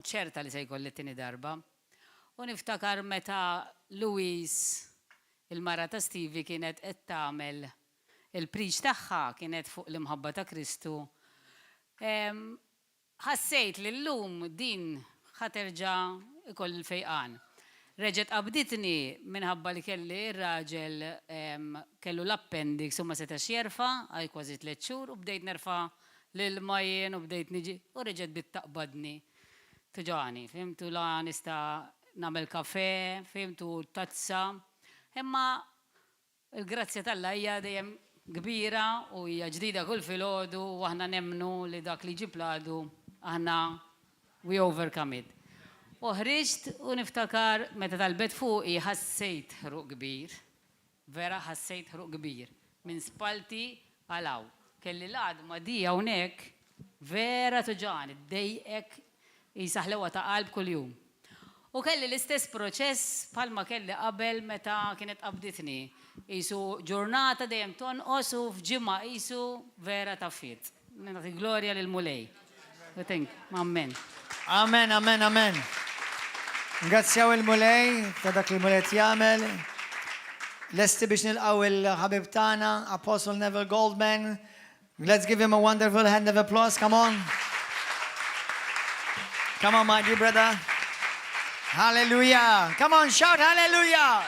ċerta li se jkolli t-tieni darba. U niftakar meta Louise, il-mara ta' Stevie, kienet qed tagħmel il-preach tagħha kienet fuq l-imħabba ta' Kristu. Ħassejt li llum din ħaterġa' ikoll il-fejqan. Reġgħet qabditni minħabba li kelli r-raġel kellu l-appendix u ma setax jerfa' għal kważi 3 xhur u bdejt nerfa' l-majjen u bdejt niġi u reġgħet bittaqbadni. Tuġani, fimtu la nista' nagħmel kafè, fimtu tazza. Imma il-grazzja tal-Alla hija dejjem kbira u hija ġdida kull filgħodu u aħna nemmnu li dak li ġib għadu aħna we overcome it. U ħriġt u niftakar meta talbet fuqi ħassejt ħruq kbir. Vera ħassejt ħruq kbir. Minn spalti għalaw. Kelli l-għadma di hawnhekk vera tuġani, dejjek jisaħlewa ta' qalb kuljum. U kelli l-istess proċess bħalma kelli qabel meta kienet qabditni. Isu ġurnata dejjem tonqos u f'ġimgħa isu vera ta' fit. Nagħti glorja lil Mulej. Amen. Amen, amen, amen. Ngrazzjaw il-Mulej ta' dak li Mulej jagħmel. Lesti biex nilqgħu il-ħabib tagħna, Apostle Neville Goldman. Let's give him a wonderful hand of applause. Come on. Come on, my dear brother. Hallelujah. Come on, shout hallelujah.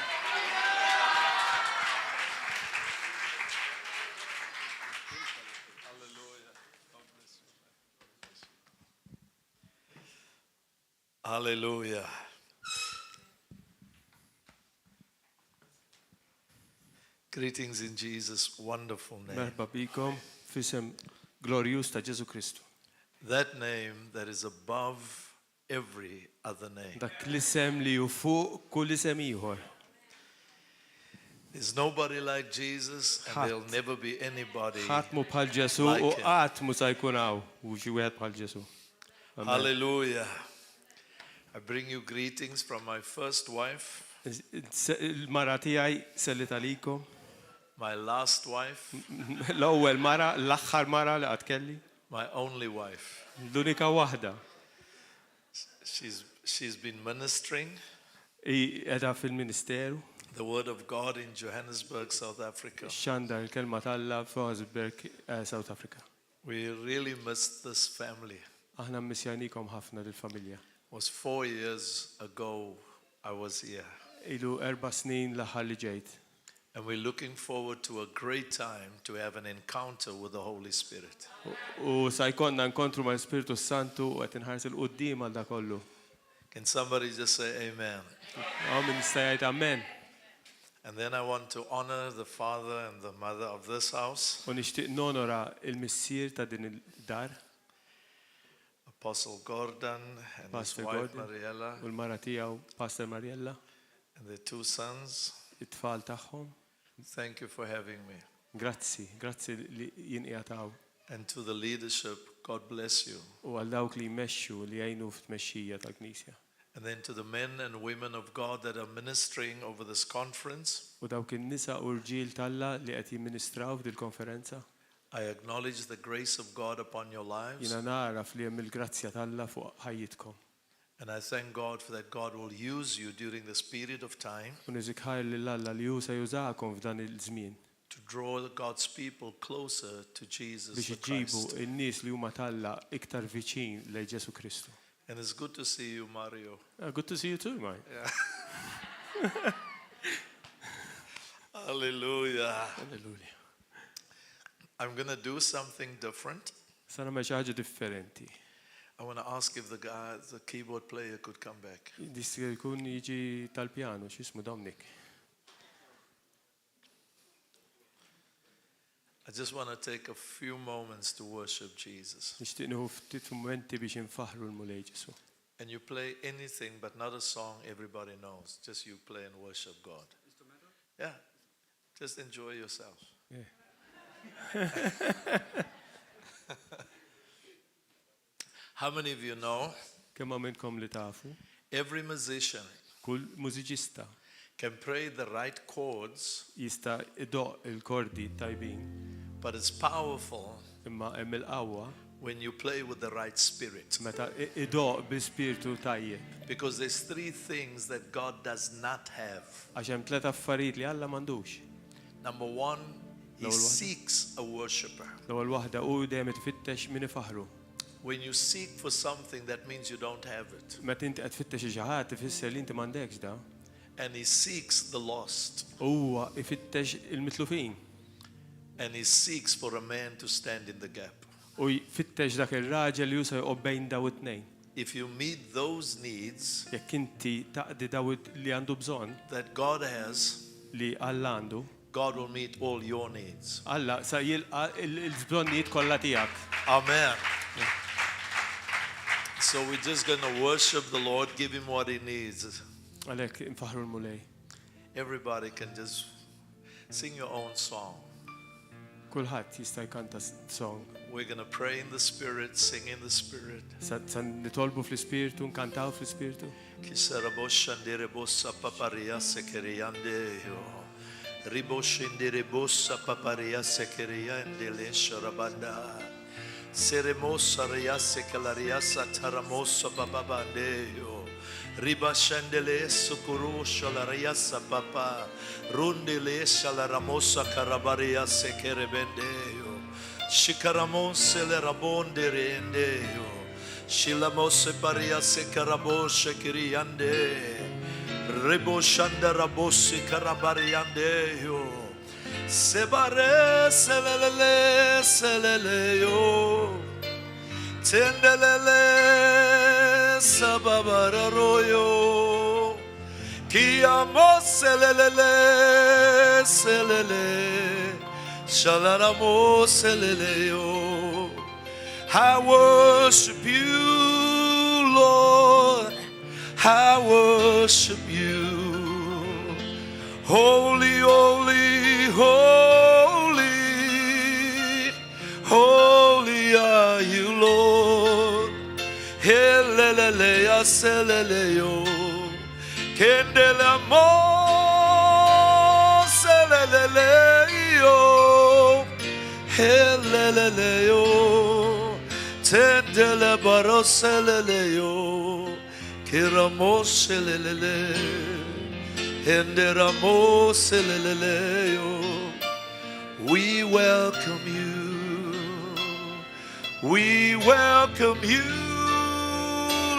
Hallelujah. Greetings in Jesus' wonderful name. Merħba bikom fisem glorjus ta' Ġesu Kristu. That name that is above every other name. Dak l-isem li hu fuq kull isem ieħor. There's nobody like Jesus and there'll never be anybody Ħadd mu bħal Ġesu like u him. qatt mu se jkun hawn u xi wieħed bħal Ġesu. Hallelujah. I bring you greetings from my first wife, Il-mara tiegħi sellit għalikom. my last wife, L-ewwel mara, l-aħħar mara li qatt kelli. my only wife. L-unika waħda. She's been ministering Hi qiegħda fil-Ministeru. the word of God in Johannesburg, South Africa. X'għandha l-kelma tal-Alla f'Johannesburg, South Africa. We really missed this family. Aħna mmissjanikom ħafna lill-familja. It was 4 years ago I was here. Ilu 4 snin l-aħħar li ġejt. And we're looking forward to a great time to have an encounter with the Holy Spirit. U sa jkollna nkontru mal-Spiritu Santu u qed inħares il-qudiem għal dak kollu. Can somebody just say amen? Min jista' jgħid amen. And then I want to honor the father and the mother of this house, U nixtieq nonora il-missier ta' din id-dar, Apostle Gordon and his Pastor wife Gordon Mariella u l-mara tiegħu Pastor Mariella, and their 2 sons. it-tfal tagħhom. Thank you for having me. Grazzi li jinqiegħu And to the leadership, God bless you. u għal dawk li jmexxu li jgħinu fit-tmexxija tal-Knisja. And then to the men and women of God that are ministering over this conference, U dawk in-nisa u rġiel talla li qed jimministraw f'dil-konferenza. I acknowledge the grace of God upon your lives. Jiena naraf li hemm il-grazzja talla fuq ħajjitkom. And I thank God for that God will use you during this period of time U niżikħar lill-Alla li hu se jużakom f'dan il-żmien to draw God's people closer to Jesus biex the iġibu Christ. in-nies li huma talla iktar viċin lejn Ġesu Kristu. And it's good to see you, Mario. Good to see you too, Mike. Hallelujah. Hallelujah. I'm going to do something different. Sara ma xi ħaġa differenti. I want to ask if the keyboard player could come back. Dissi jkun jiġi tal-pjano x'ismu Dominic. I just want to take a few moments to worship Jesus. Nixtieq nieħu ftit momenti biex infaħru l-Mulej Ġesu. And you play anything but not a song everybody knows. Just you play and worship God. Yeah. Just enjoy yourself. Yeah. How many of you know Kemm minnkom li tafu, every musician kull mużiċista can play the right chords, jista' idoq il-kordi tajbin, but it's powerful imma hemm il-qawwa when you play with the right spirit. Meta idoq bi-spiritu tajjeb. Because there's three things that God does not have. Għax hemm tliet affarijiet li Alla m'għandux. Number one, He Number one. seeks a worshipper. L-ewwel waħda hu dejjem tfittex min ifaħru. When you seek for something, that means you don't have it. Meta inti qed tfittex xi ħadd ifisser li inti m'għandekx da. And He seeks the lost. Huwa ifittex il-mitlufin. And He seeks for a man to stand in the gap. U jfittex dak ir-raġel li jusa jqobb bejn daw it-tnejn. If you meet those needs Jekk inti taqdi daw li għandu bżonn that God has, li Alla għandu, God will meet all your needs. Alla sa jilqa il-bżonnijiet kollha tiegħek. Amen. So we're just going to worship the Lord, give Him what He needs. Għalhekk infaħru l-mulej. Everybody can just sing your own song. Kulħadd jista' jkanta song. We're going to pray in the Spirit, sing in the Spirit. Sa nitolbu fl-ispirtu, nkantaw fl-ispirtu. Kisara boshandere bossa paparia sekeriande yo. Riboshindere bossa paparia sekeriande le sharabanda. Seremosa riasse calariassa taramosa bababande yo. Ribashandele sukurusha la riassa papa. Rundele shala ramosa carabaria sekerebende yo. Shikaramose le rabonde rende yo. Shilamose paria se karaboshe kiriande. Rebo shanda rabose karabariande yo. Sebare selele selele yo. Tendelele sababara royo. Kiyamo selele selele. Shalaramo selele yo. I worship you, Lord. I worship you. Holy, holy, holy. Holy are you, Lord. Helelele aselele yo. Kendele mo selele yo. Helelele yo. Tendele baroselele yo, kiramoselele, enderamoselele yo. We welcome you, we welcome you,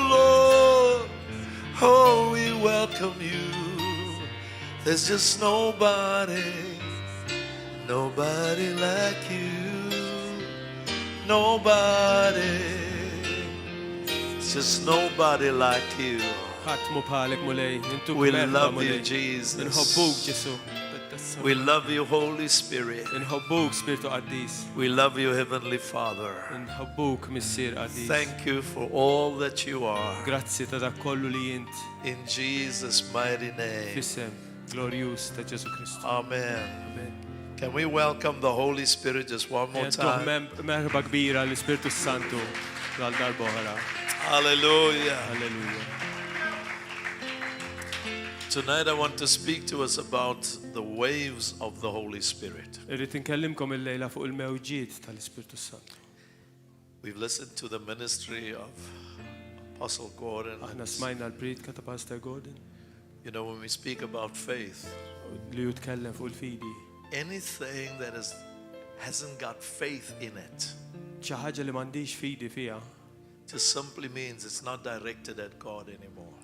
Lord. Oh, we welcome you. There's just nobody like you. Nobody, it's just nobody like you. We love you, Jesus. We love you, Holy Spirit. We love you, Heavenly Father. Thank you for all that you are. In Jesus' mighty name. Amen. Can we welcome the Holy Spirit just one more time? Hallelujah. Tonight I want to speak to us about the waves of the Holy Spirit. We've listened to the ministry of Apostle Gordon. You know, when we speak about faith, anything that hasn't got faith in it just simply means it's not directed at God anymore.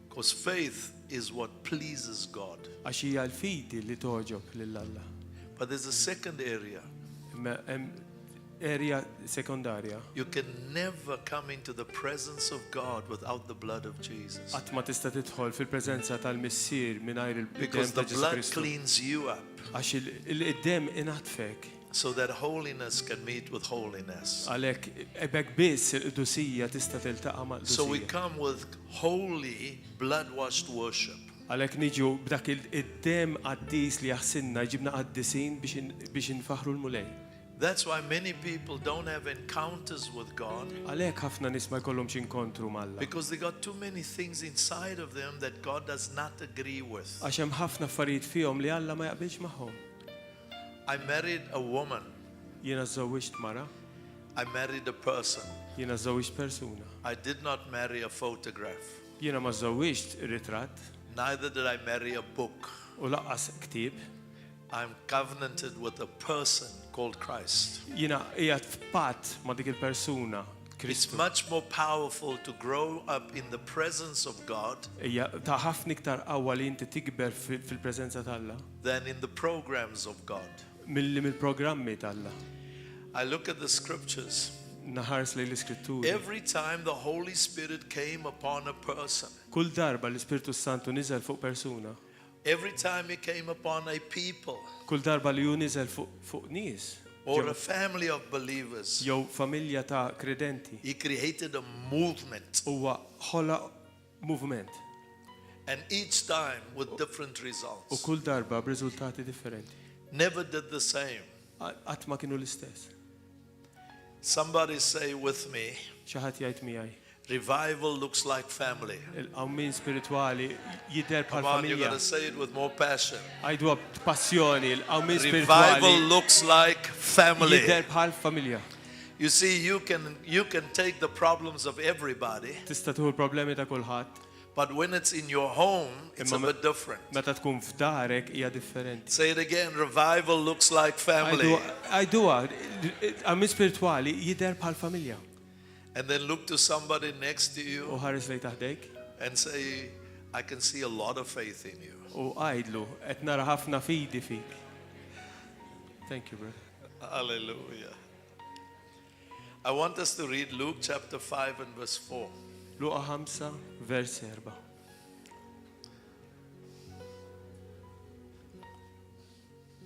Because faith is what pleases God. But there's a second area. You can never come into the presence of God without the blood of Jesus. Because the blood cleans you up. So that holiness can meet with holiness. So we come with holy, blood-washed worship. That's why many people don't have encounters with God. Because they got too many things inside of them that God does not agree with. I married a woman. Jiena żżewwiġt mara, I married a person. jiena żżewwiġt persuna. I did not marry a photograph. Jiena ma żżewwiġt ritratt Neither did I marry a book. u laqqas ktieb. I'm covenanted with a person called Christ. Jiena qiegħed f'patt ma' dik il-persuna It's Kristu. much more powerful to grow up in the presence of God Hija ta' ħafna iktar qawwa li inti tikber fil-preżenza t'Alla than in the programs of God. milli mill-programmi t'Alla. I look at the scriptures. Naħars lejn l-Iskritturi. Every time the Holy Spirit came upon a person, Kull darba l-Ispirtu Santu niżel fuq persuna, every time he came upon a people kull darba li hu niżel fuq nies, or a family of believers, jew familja ta' kredenti, he created a movement, huwa ħoloq movement and each time with different u results. kull darba b'riżultati differenti. Never did the same. Qatt ma kienu l-istess. Somebody say with me, Xi ħadd jgħid miegħi. revival looks like family. Il-qawmin spiritwali jidher bħal Come on, you familja. gotta say it with more passion. Għajduha b'passjoni, il-qawmin Revival spiritwali looks like family. jidher bħal familja. You see, you can take the problems of everybody, Tista' tieħu l-problemi ta' kulħadd, but when it's in your home, it's a bit different. meta tkun f'darek hija differenti. Say it again, revival looks like family. Għajduha, qawmin spiritwali jidher bħal familja. And then look to somebody next to U you ħares lejn taħdejk and say, I can see a lot of faith in you. u għajdlu qed nara ħafna fidi fik. Thank you, brother. Hallelujah. I want us to read Luke chapter 5 and verse 4. Luqa 5, vers 4.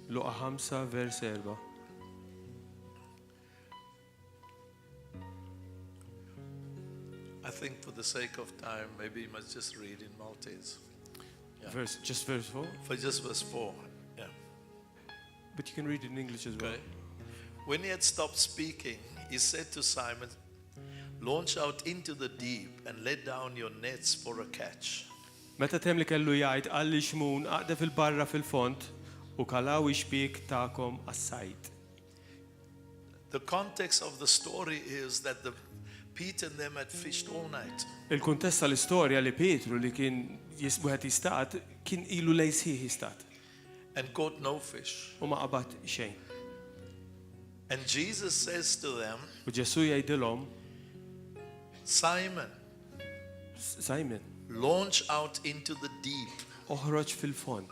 Luqa 5, vers 4. I think for the sake of time, maybe you must just read in Maltese. Just verse 4. For just verse 4. Yeah. But you can read it in English as well. Okay. When he had stopped speaking, he said to Simon, launch out into the deep and let down your nets for a catch. Meta tem li kellu jgħid għalli xmun għaqda fil-barra fil-font u kalaw ixbik ta'kom għas-sajt. The context of the story is that Peter and them had fished all night. Il-kuntest tal-istorja li Petru li kien wieħed jistat kien ilu lejsih jistat And caught no fish. u ma qabad xejn. And Jesus says to them, U Ġesu jgħidilhom, Simon, Simon, launch out into the deep. oħroġ fil-font.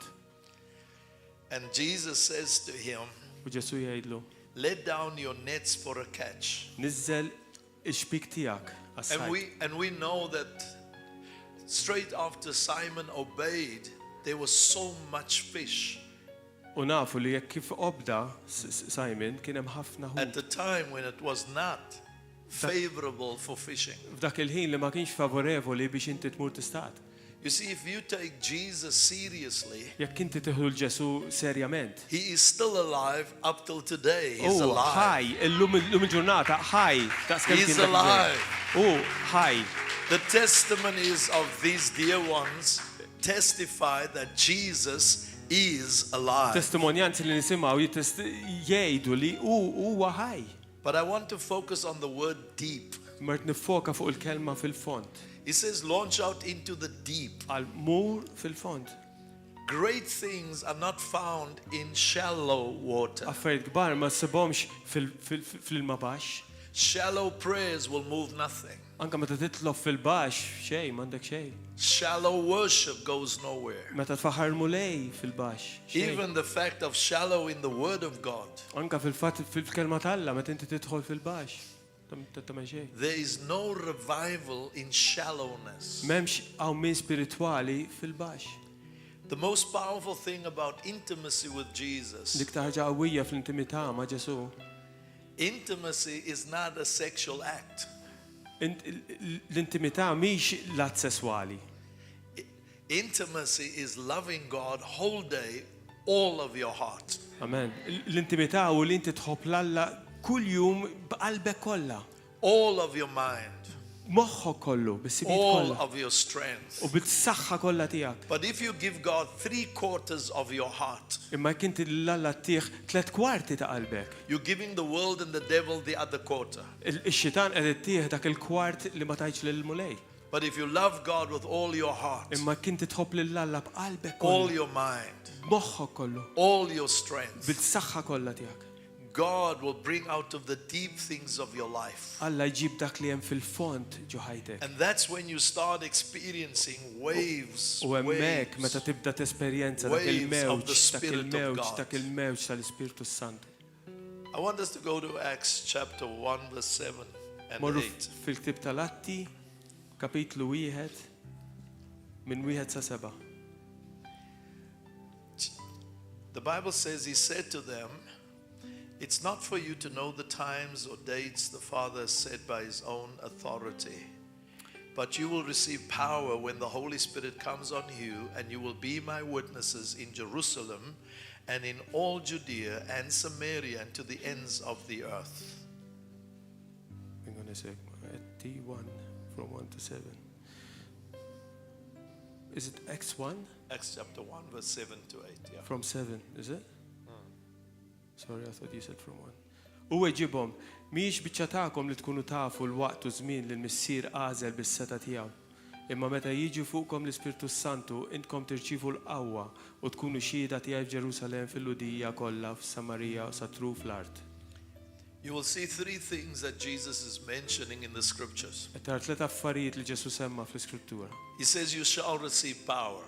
And Jesus says to him, U Ġesu jgħidlu, let down your nets for a catch. nizzel ixbik tiegħek għas-sajt. And we know that straight after Simon obeyed, there was so much fish. U nafu li jekk kif obda Simon kien hemm ħafna At ħut. the time when it was not favorable for fishing. F'dak il-ħin li ma kienx favorevoli biex inti tmur tistat. You see, if you take Jesus seriously, Jekk inti tieħdu l-Ġesu serjament. he is still alive up till today. He's U alive. ħaj, illum il-ġurnata ħaj. He's alive. U ħaj. The testimonies of these dear ones testify that Jesus is alive. Testimonjanzi li nisimgħu jgħidu li huwa ħaj. But I want to focus on the word deep. Mart nifoka fuq il-kelma fil-font. He says, launch out into the deep. Għal mur fil-font. Great things are not found in shallow water. Affarijiet kbar ma ssibhomx fil-ilma baxx. Shallow prayers will move nothing. Anka meta titlob fil-baxx xejn m'għandek xejn. Shallow worship goes nowhere. Meta tfaħar mulej fil-baxx xejn. Even the fact of shallow in the word of God. Anka fil-fatt fil-kelma talla meta inti tidħol fil-baxx. Tagħmel xejn. There is no revival in shallowness. M'hemmx hawn spiritwali fil-baxx. The most powerful thing about intimacy with Jesus, Dik ta' ħaġa qawwija fl-intimità ma' Ġesu. intimacy is not a sexual act. L-intimità mhix l-att sesswali. Intimacy is loving God whole day, all of your heart. Amen. L-intimità u li inti tħobb l-Alla kull jum b'qalbek kollha. All of your mind. moħħok kollu, bis-sibiet all kollha of your strength. u bis-saħħa kollha tiegħek. But if you give God 3/4 of your heart, Imma jekk inti l-Alla tieħ 3/4 ta' qalbek. you're giving the world and the devil the other quarter. Ix-xitan qed ittieħ dak il-kwart li ma tajtx lill-mulej. But if you love God with all your heart, Imma kien titħobb lill-Alla b'qalbek all kollu, your mind, moħħok kollu, all your strength, bil-saħħa kollha tiegħek. God will bring out of the deep things of your life. Alla jġib dak li hemm fil-fond ġo ħajtek. And that's when you start experiencing waves, U hemmhekk meta tibda tesperjenza dak waves of the il-mewġ, Spirit of God. dak il-mewġ tal-Ispirtu Santu. I want us to go to Acts chapter 1 verse 7 and Morru 8. fil-ktib tal-Atti, kapitlu 1 minn 1 sa 7. The Bible says he said to them, "It's not for you to know the times or dates the Father has said by his own authority, but you will receive power when the Holy Spirit comes on you, and you will be my witnesses in Jerusalem and in all Judea and Samaria and to the ends of the earth." Hang on a sec. Atti 1 from 1 to 7. Is it Acts 1? Acts chapter 1 verse 7 to 8. Yeah. From 7, is it? Sorry, I thought you said from 1. U ġibhom, mhijiex biċċa tagħkom li tkunu tafu l-waqt u żmien li l-missier għażel bis-seta tiegħu. Imma meta jiġi fuqkom l-Ispirtu Santu, intkom tirċievu l-qawwa u tkunu xhieda tiegħi f'Ġerusalemm fil-Ludija kollha f'Samarija u sa tru fl-art. You will see three things that Jesus is mentioning in the scriptures. Qed tara tliet affarijiet li Ġesu semma fl-Iskrittura. He says you shall receive power.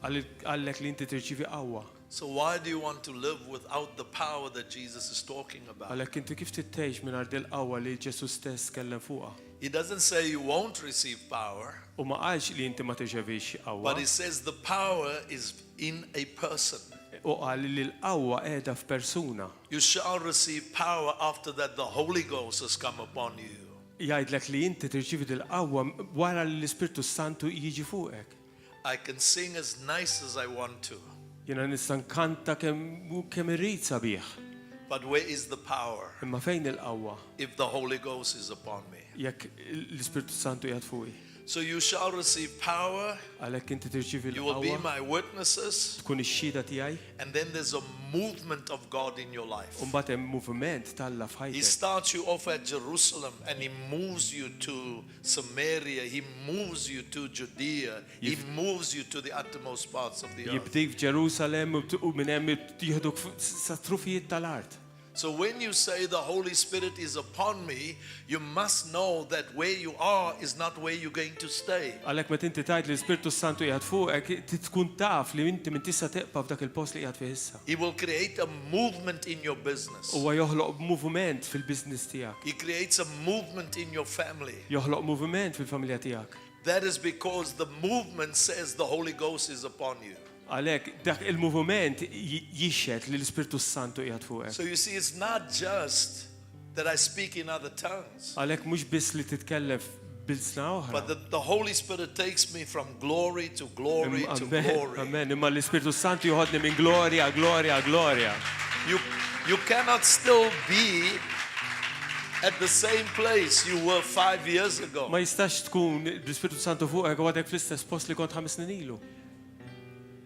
Għallek li inti tirċievi qawwa. So why do you want to live without the power that Jesus is talking about? Għalhekk inti kif tittgħix mingħajr din qawwa li Ġesu stess kellem fuqha. He doesn't say you won't receive power, U ma qalx li inti ma tirċevix qawwa. but he says the power is in a person. U qal li l-qawwa qiegħda f'persuna. You shall receive power after that the Holy Ghost has come upon you. Jgħidlek li inti tirċievi dil-qawwa wara li l-Ispirtu Santu jiġi fuqek. I can sing as nice as I want to, Jiena nista' nkanta kemm irrid sabiħ. but where is the power Imma fejn il-qawwa if the Holy Ghost is upon me? jekk l-Ispirtu Santu qiegħed fuqi. So you shall receive power, Għalhekk inti tirċievi you will be l-qawwa, my witnesses, tkun ix-xhieda tiegħi, and then there's a movement of God in your life. u mbagħad hemm moviment talla He f'ħajtek. starts you off at Jerusalem and he moves you to Samaria, he moves you to Judea, he moves you to the uttermost parts of the earth. Jibdik f'Ġerusalemm u minn hemm jieħduk sa trufijiet tal-art. So when you say the Holy Spirit is upon me, you must know that where you are is not where you're going to stay. Għalhekk meta inti tgħid li l-Ispirtu Santu qiegħed fuqek, tkun taf li inti minn tista' teqpa' f'dak il-post li qiegħed fih issa. He will create a movement in your business. Huwa joħloq moviment fil-business tiegħek. He creates a movement in your family. Joħloq moviment fil-familja tiegħek. That is because the movement says the Holy Ghost is upon you. Għalhekk dak il-moviment jixxed li l-Ispirtu Santu qiegħed fuqek. So you see, it's not just that I speak in other tongues, Għalhekk mhux biss li titkellem bil-sna oħra. but the Holy Spirit takes me from glory to glory to glory. Amen. Imma l-Ispirtu Santu joħodni minn glorja, glorja, glorja. You cannot still be at the same place you were 5 years ago. Ma jistax tkun l-Ispirtu Santu fuqek u għadek fl-istess post li kont 5 snin ilu.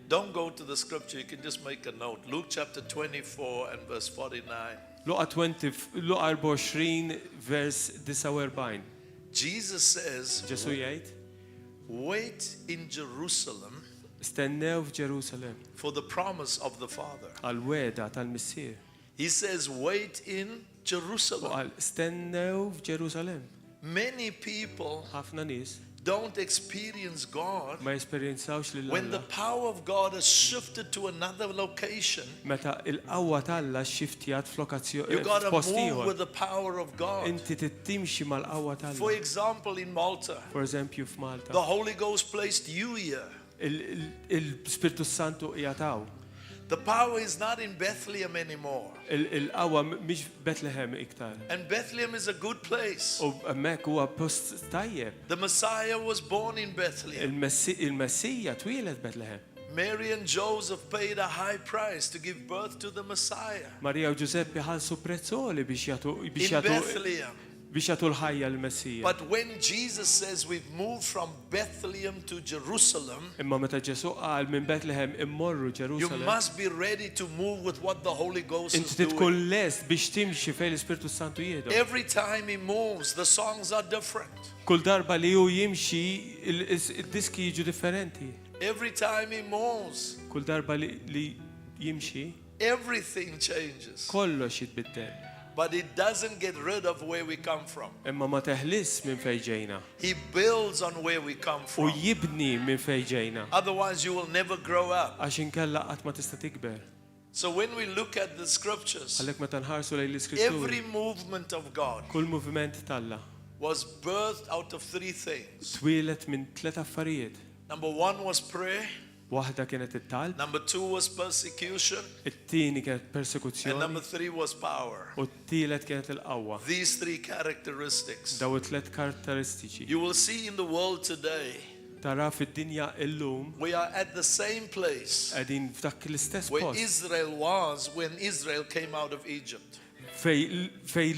Don't go to the scripture, you can just make a note. Luke chapter 24 and verse 49. Luqa 24 vers 49. Jesus says, Ġesu jgħid, wait in Jerusalem stennew f'Ġerusalem for the promise of the Father. għal-weda tal-missier. He says, wait in U Jerusalem. għal stennew f'Ġerusalem. Many people Ħafna nies don't experience God ma jesperjenzawx lil when the Alla. power of God has shifted to another location. Meta il-qawwa talla xxiftjat You f'lokazzjoni got to f'post move ieħor. with the power of God. Inti tittimxi mal-qawwa For talla. example, in Malta, For eżempju the f'Malta. Holy Ghost placed you here. Il-Spiritu Santu jgħataw. The power is not in Bethlehem anymore. Il-qawwa mhix Bethlehem iktar. And Bethlehem is a good place. U hemmhekk huwa post tajjeb. The Messiah was born in Bethlehem. Il-Messija twieled Bethlehem. Mary and Joseph paid a high price to give birth to the Messiah Marija u Giuseppe ħalsu prezzoli biex in jagħtu Bethlehem. biex jagħtu l-ħajja l-Messija. But when Jesus says we've moved from Bethlehem to Jerusalem, Imma meta Ġesu qal minn Bethlehem immorru you Ġerusalem, must be ready to move with what the Holy Ghost is inti doing. tkun lest biex timxi fejn l-Ispirtu Santu jiedu. Every time he moves, the songs are different. Kull darba li hu jimxi id-diski jiġu differenti. Every time he moves, Kull darba li jimxi everything changes. kollox jitbiddel. But it doesn't get rid of where we come from. Imma ma teħlis minn fejn ġejna He builds on where we come u from. jibni minn fejn ġejna Otherwise, you will never grow up. għax inkella qatt ma tista' tikber. So when we look at the scriptures, Għalhekk meta nħarsu lejn every l-Iskritturi, movement of God kull moviment talla was birthed out of three things. twilet minn tliet affarijiet. Number one was prayer. Waħda kienet it-talb, Number two was persecution. it-tieni kienet And persekuzzjoni number three was power. u t-tielet kienet il-qawwa. These three characteristics. Daw it-tliet karatteristiċi. You will see in the world today, Tara fid-dinja illum we are at the same place qegħdin f'dak l-istess where post Israel was when Israel came out of Egypt. fej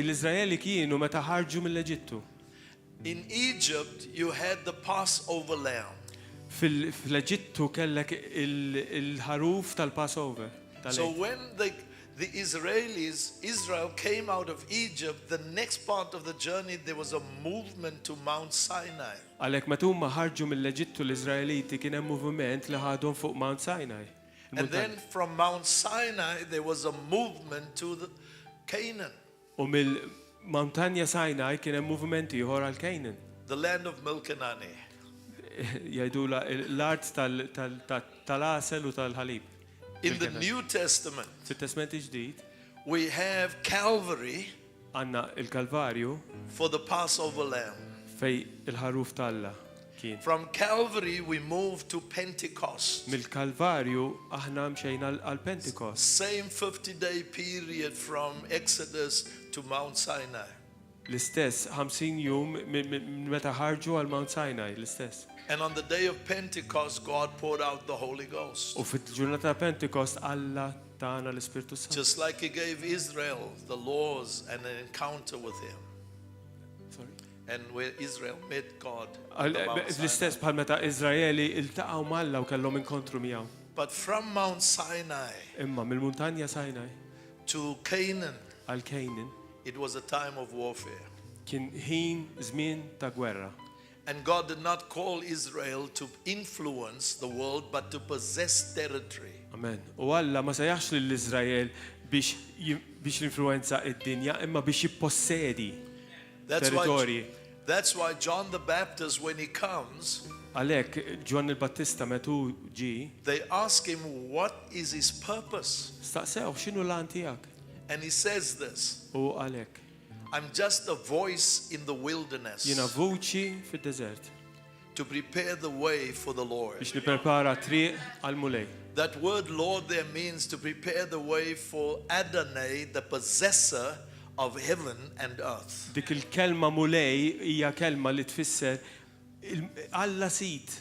l-Iżraeli kienu meta ħarġu mill-Eġittu. In Egypt, you had the Passover lamb. Fil-Eġittu kellek il-ħaruf tal-Passover. So when the Israel came out of Egypt, the next part of the journey, there was a movement to Mount Sinai. Għalhekk meta huma ħarġu mill-Eġittu l-Iżraeliti kien hemm moviment li ħadhom fuq Mount Sinai. And then from Mount Sinai, there was a movement to the Canaan, U mill-Montanja Sinai kien hemm moviment ieħor għal Canaan. the land of milk and honey. Jgħidula l-art tal-asel u tal-ħalib. In the New Testament, Fit-Testament ġdid we have Calvary għandna il-Kalvarju for the Passover lamb. fej il-ħaruf talla kien. From Calvary, we move to Pentecost. Mill-Kalvarju aħna mxejna għal-Pentekost. Same 50-day period from Exodus to Mount Sinai. L-istess 50 jum minn meta ħarġu għal Mount Sinai, l-istess. And on the day of Pentecost, God poured out the Holy Ghost. U fit-ġurnata Pentekost Alla tagħna l-Ispirtu Santu. Just like He gave Israel the laws and an encounter with Him. Sorry. And where Israel met God. on the Mount Sinai. L-istess bħal meta Iżraeli iltaqgħu Malla u kellhom inkontru miegħu. But from Mount Sinai Imma mill-Muntanja Sinai to Canaan, għal Canaan it was a time of warfare. kien ħin żmien ta' gwerra. And God did not call Israel to influence the world, but to possess territory. Amen. U Alla ma sejjaħx lill-Iżrael biex l-influenza id-dinja imma biex jippossedi territorji. That's why John the Baptist, when he comes, Għalhekk Ġwan il-Battista metu ġi, they ask him, what is his purpose? staqsew x'inhu l-għan tiegħek? And he says this, U għalhekk I'm just a voice in the wilderness jiena vuċi fid-deżert to prepare the way for the Lord. biex nipprepara triq għal mulej. That word Lord there means to prepare the way for Adonai, the possessor of heaven and earth. Dik il-kelma mulej hija kelma li tfisser Alla sit.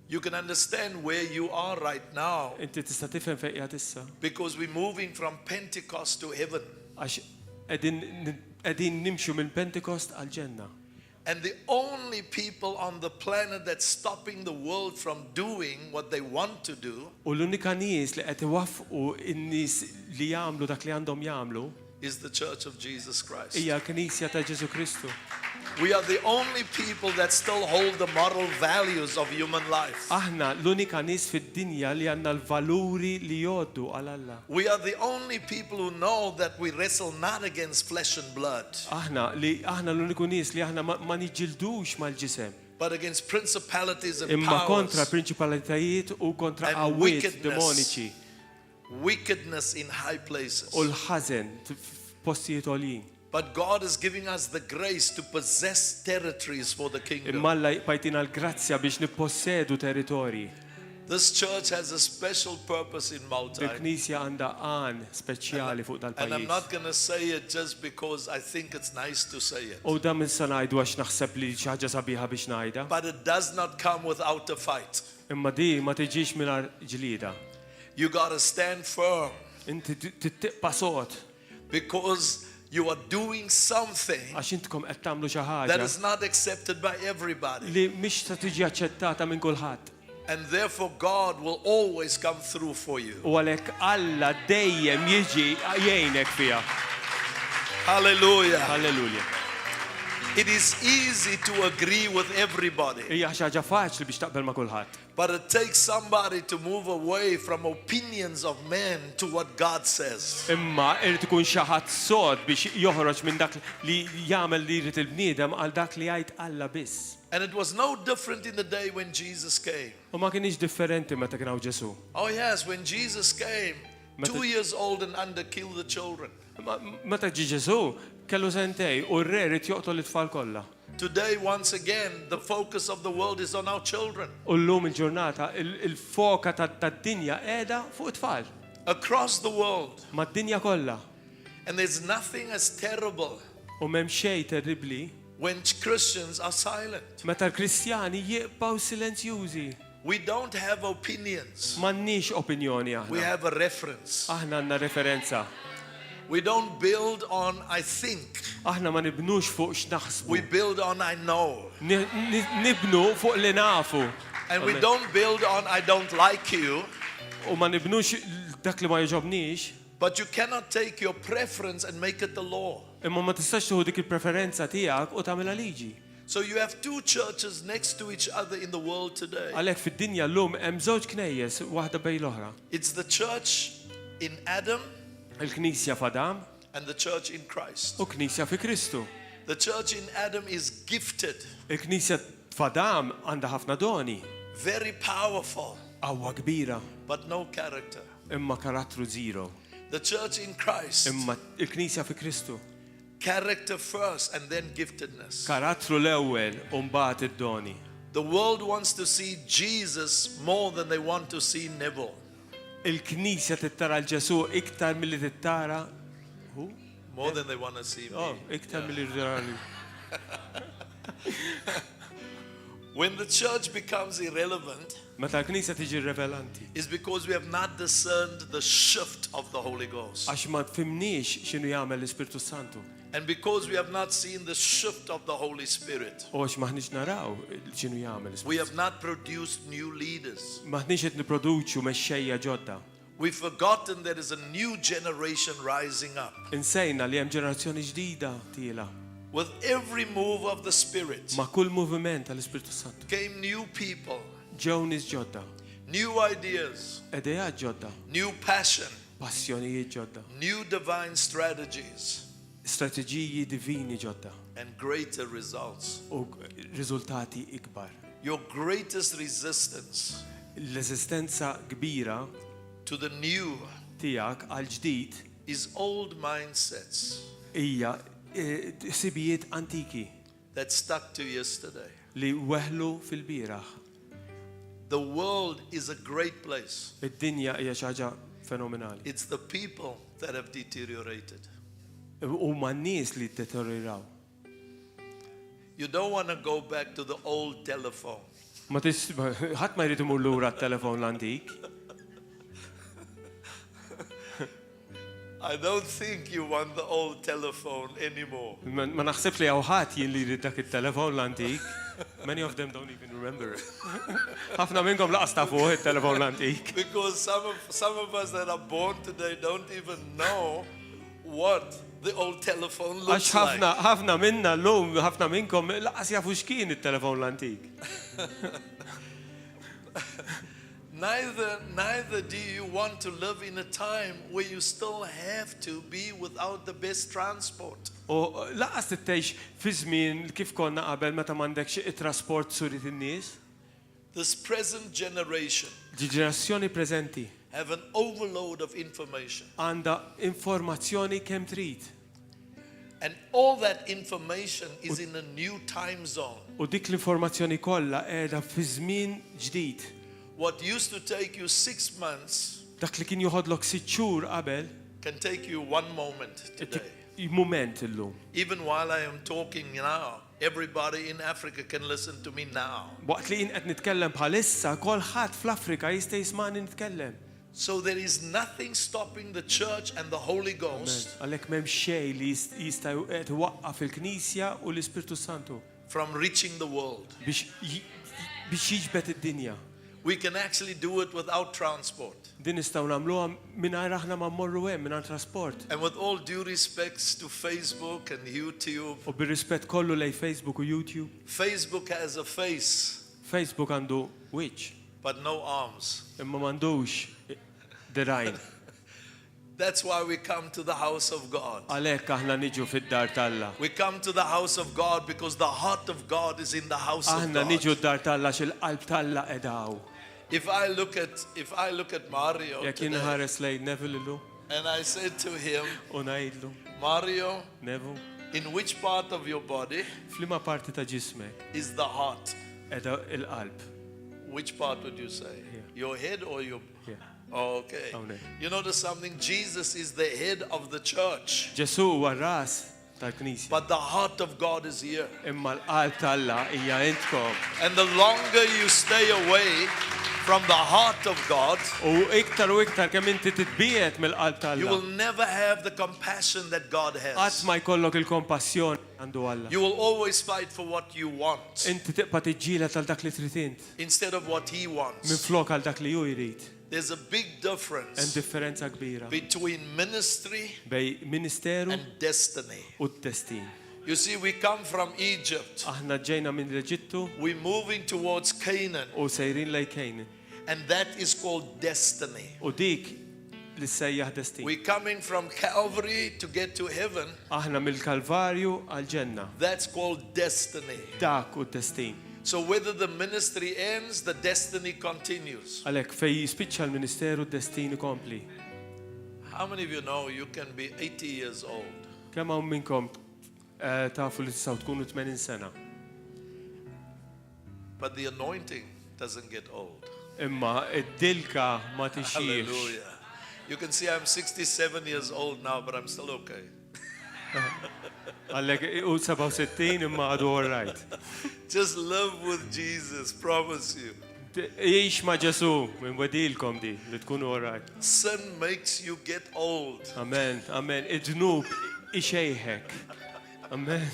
You can understand where you are right now Inti tista' tifhem fejn qiegħed issa. because we're moving from Pentecost to heaven. Għax qegħdin nimxu minn Pentekost għal ġenna. And the only people on the planet that's stopping the world from doing what they want to do U l-unika nies li qed iwaffqu n-nies li jagħmlu dak li għandhom jagħmlu is the Church of Jesus Christ. hija l-Knisja ta' Ġesu Kristu. We are the only people that still hold the moral values of human life. Aħna l-unika nies fid-dinja li għandna l-valuri li jgħoddu għal Alla. We are the only people who know that we wrestle not against flesh and blood, Aħna l-uniku nies li aħna ma niġġildux mal-ġisem. but against principalities and Imma kontra powers, prinċipalitajiet u kontra And qawwiet wickedness. demoniċi wickedness in high places. u l-ħażen f'postijiet għolin. But God is giving us the grace to possess territories for the kingdom. Imma Alla jpajtina l-grazzja biex nippossedu territorji. This church has a special purpose in Malta. Il-Knisja għandha għan speċjali fuq And I'm dal-pajjiż. not going to say it just because I think it's nice to say it. U da minn sa ngħidu għax naħseb li xi ħaġa sabiħa biex ngħidha. But it does not come without a fight. Imma di ma tiġix mingħajr ġlieda. You got to stand firm Inti tittiqpa sod because You are doing something Għax intkom qed tagħmlu xi that ħaġa is not accepted by everybody. li mhix se tiġi aċċettata minn kulħadd. And therefore God will always come through for you. U għalhekk Alla dejjem jiġi jgħinek fiha. Hallelujah. Halleluja. It is easy to agree with everybody, Hija xi ħaġa faċli biex taqbel ma' kulħadd. but it takes somebody to move away from opinions of men to what God says. Imma irid ikun xi ħadd sod biex joħroġ minn dak li jagħmel li jrid il-bniedem għal dak li jgħid Alla biss. And it was no different in the day when Jesus came. U ma kienx differenti meta kien hawn Ġesu. Oh yes, when Jesus came, Meta- 2 years old and under killed the children. Meta ġi Ġesu kellu sentej u r-re rid joqtol it-tfal kollha. Today, once again, the focus of the world is on our children. U llum il-ġurnata il-foka tad-dinja qiegħda fuq it-tfal. Across the world. Mad-dinja kollha. And there's nothing as terrible U m'hemm xejn terribbli when Christians are silent. meta l-Kristjani jibqgħu silenzjużi. We don't have opinions. M'għandniex opinjoni We aħna. have a reference. Aħna għandna referenza. We don't build on I think. Aħna ma nibnux fuq x'naħsbu. We build on I know. Nibnu fuq li nafu. And we don't build on I don't like you. U ma nibnux dak li ma jġobniex. But you cannot take your preference and make it the law. Imma ma tistax tuħu dik il-preferenza tiegħek u tagħmilha liġi. So you have two churches next to each other in the world today. Għalhekk fid-dinja llum hemm żewġ knejjes waħda bejn l-oħra. It's the church in Adam Il-Knisja f'Adam and the church in Christ. u Knisja fi Kristu. The church in Adam is gifted, Il-Knisja f'Adam għandha ħafna doni, very powerful, qawwa kbira, but no character. imma karattru zero. The church in Christ, Imma il-Knisja fi Kristu, character first and then giftedness. karattru l-ewwel u mbagħad id-doni. The world wants to see Jesus more than they want to see Neville. Il-Knisja tittara l-Ġesu iktar milli tittara More than they want to see me. iktar milli tittara. When the church becomes irrelevant, Meta l-Knisja tiġi revelanti. is because we have not discerned the shift of the Holy Ghost. Għax ma tfimniex x'inhu jagħmel l-Ispirtu Santu. And because we have not seen the shift of the Holy Spirit, U għax maħniex naraw x'inhu jagħmel. we have not produced new leaders. Maħniex qed nipproduċu mexxejja ġodda. We've forgotten there is a new generation rising up. Insejna li hemm ġenerazzjoni ġdida tila. With every move of the Spirit Ma' kull moviment tal-Ispirtu Santu. came new people, Ġew nies ġodda, new ideas, idejat ġodda, new passion, passjonijiet ġodda, new divine strategies, strateġiji divini ġodda and greater results. u riżultati ikbar. Your greatest resistance L-eżistenza kbira to the new tiegħek għal ġdid is old mindsets hija sibijiet antiki that stuck to yesterday. li weħlu fil-bieraħ. The world is a great place. Id-dinja hija xi ħaġa fenomenali. It's the people that have deteriorated. U ma n-nies li deterioraw. You don't want to go back to the old telephone. Ħadd ma jrid imur lura t-telefon l-antik. I don't think you want the old telephone anymore. Ma naħseb li hawn ħadd jien li jrid dak it-telefon l-antik. Many of them don't even remember it. Ħafna minnkom laqas tafu it-telefon l-antik. Because some of us that are born today don't even know what the old telephone looks Għax like. ħafna minna l-lum, ħafna minnkom laqas jafu x'kien it-telefon l-antik. Neither do you want to live in a time where you still have to be without the best transport. U laqas tittejx fi żmien kif konna qabel meta m'għandekx it-trasport surit in-nies. This present generation Ġenerazzjoni preżenti have an overload of information. għandha informazzjoni kemm trid. And all that information is in a new time zone. U dik l-informazzjoni kollha qiegħda fi żmien ġdid. What used to take you 6 months Dak li kien joħodlok 6 xhur qabel, can take you 1 moment today. mument illum. Even while I am talking now, everybody in Africa can listen to me now. Waqt li jien qed nitkellem bħalissa, kulħadd fl-Afrika jista' jismani nitkellem. So there is nothing stopping the church and the Holy Ghost Għalhekk m'hemm xejn li jista' jwaqqaf il-Knisja u l-Ispirtu Santu from reaching the world. biex jiġbed id-dinja. We can actually do it without transport. Din nistgħu nagħmluha mingħajr aħna ma mmorru hemm mingħajr trasport. And with all due respects to Facebook and YouTube, U bir-rispett kollu lejn Facebook u YouTube. Facebook has a face, Facebook għandu wiċċ, but no arms. imma m'għandux dirajn. That's why we come to the house of God. Għalhekk aħna niġu fid-dar tal-Alla. We come to the house of God because the heart of God is in the house of Aħna niġu God. d-dar tal-Alla x'il-qalb tal-Alla qedaw. If I look at Mario Jekk today, inħares lejn Neville illu and I said to him, u ngħidlu, Mario, Neville, in which part of your body f'liema parti ta' ġismek is the heart? qeda il-qalb. Which part would you say? Here. Your head or your... Here. Oh, okay. Oh, no. You notice something? Jesus is the head of the church, Ġesu huwa r-ras tal-Knisja. but the heart of God is here. Imma l-qalb tal-Alla hija intkom. And the longer you stay away from the heart of God, U iktar kemm inti titbiet mill-qalb you will tal-Alla. never have the compassion that God Qatt has. ma jkollok il-kompassjoni għandu Alla. You will always fight for what you want Inti tibqa' tiġġieled għal dak li trid int, instead of what He wants. minflok għal dak li hu jrid. There's a big Hemm difference differenza kbira between ministry bej ministeru and destiny. u d-destin. You see, we come from Egypt. Aħna ġejna minn l-Eġittu We're moving towards Canaan, u sejrin lejn Kejni. and that is called destiny. U dik li sejjaħ destin. We're coming from Calvary to get to heaven. Aħna mill-Kalvarju għal ġenna. That's called destiny. Dak u d-destin. So whether the ministry ends, the destiny continues. Għalhekk fej jispiċċa l-Ministeru d-destin ikompli. How many of you know you can be 80 years old, Kemm hawn minnkom tafu li tistgħu tkunu 80 sena. but the anointing doesn't get old? Imma id-dilka ma tixix. Hallelujah. You can see I'm 67 years old now, but I'm still okay. Għalhekk u 67 imma għadu all right. Just live with Jesus, promise you. Jiex ma Ġesu, minn wedilkom di, li tkunu all right. Sin makes you get old. Amen, amen. Id-dnub ixejħek. Amen.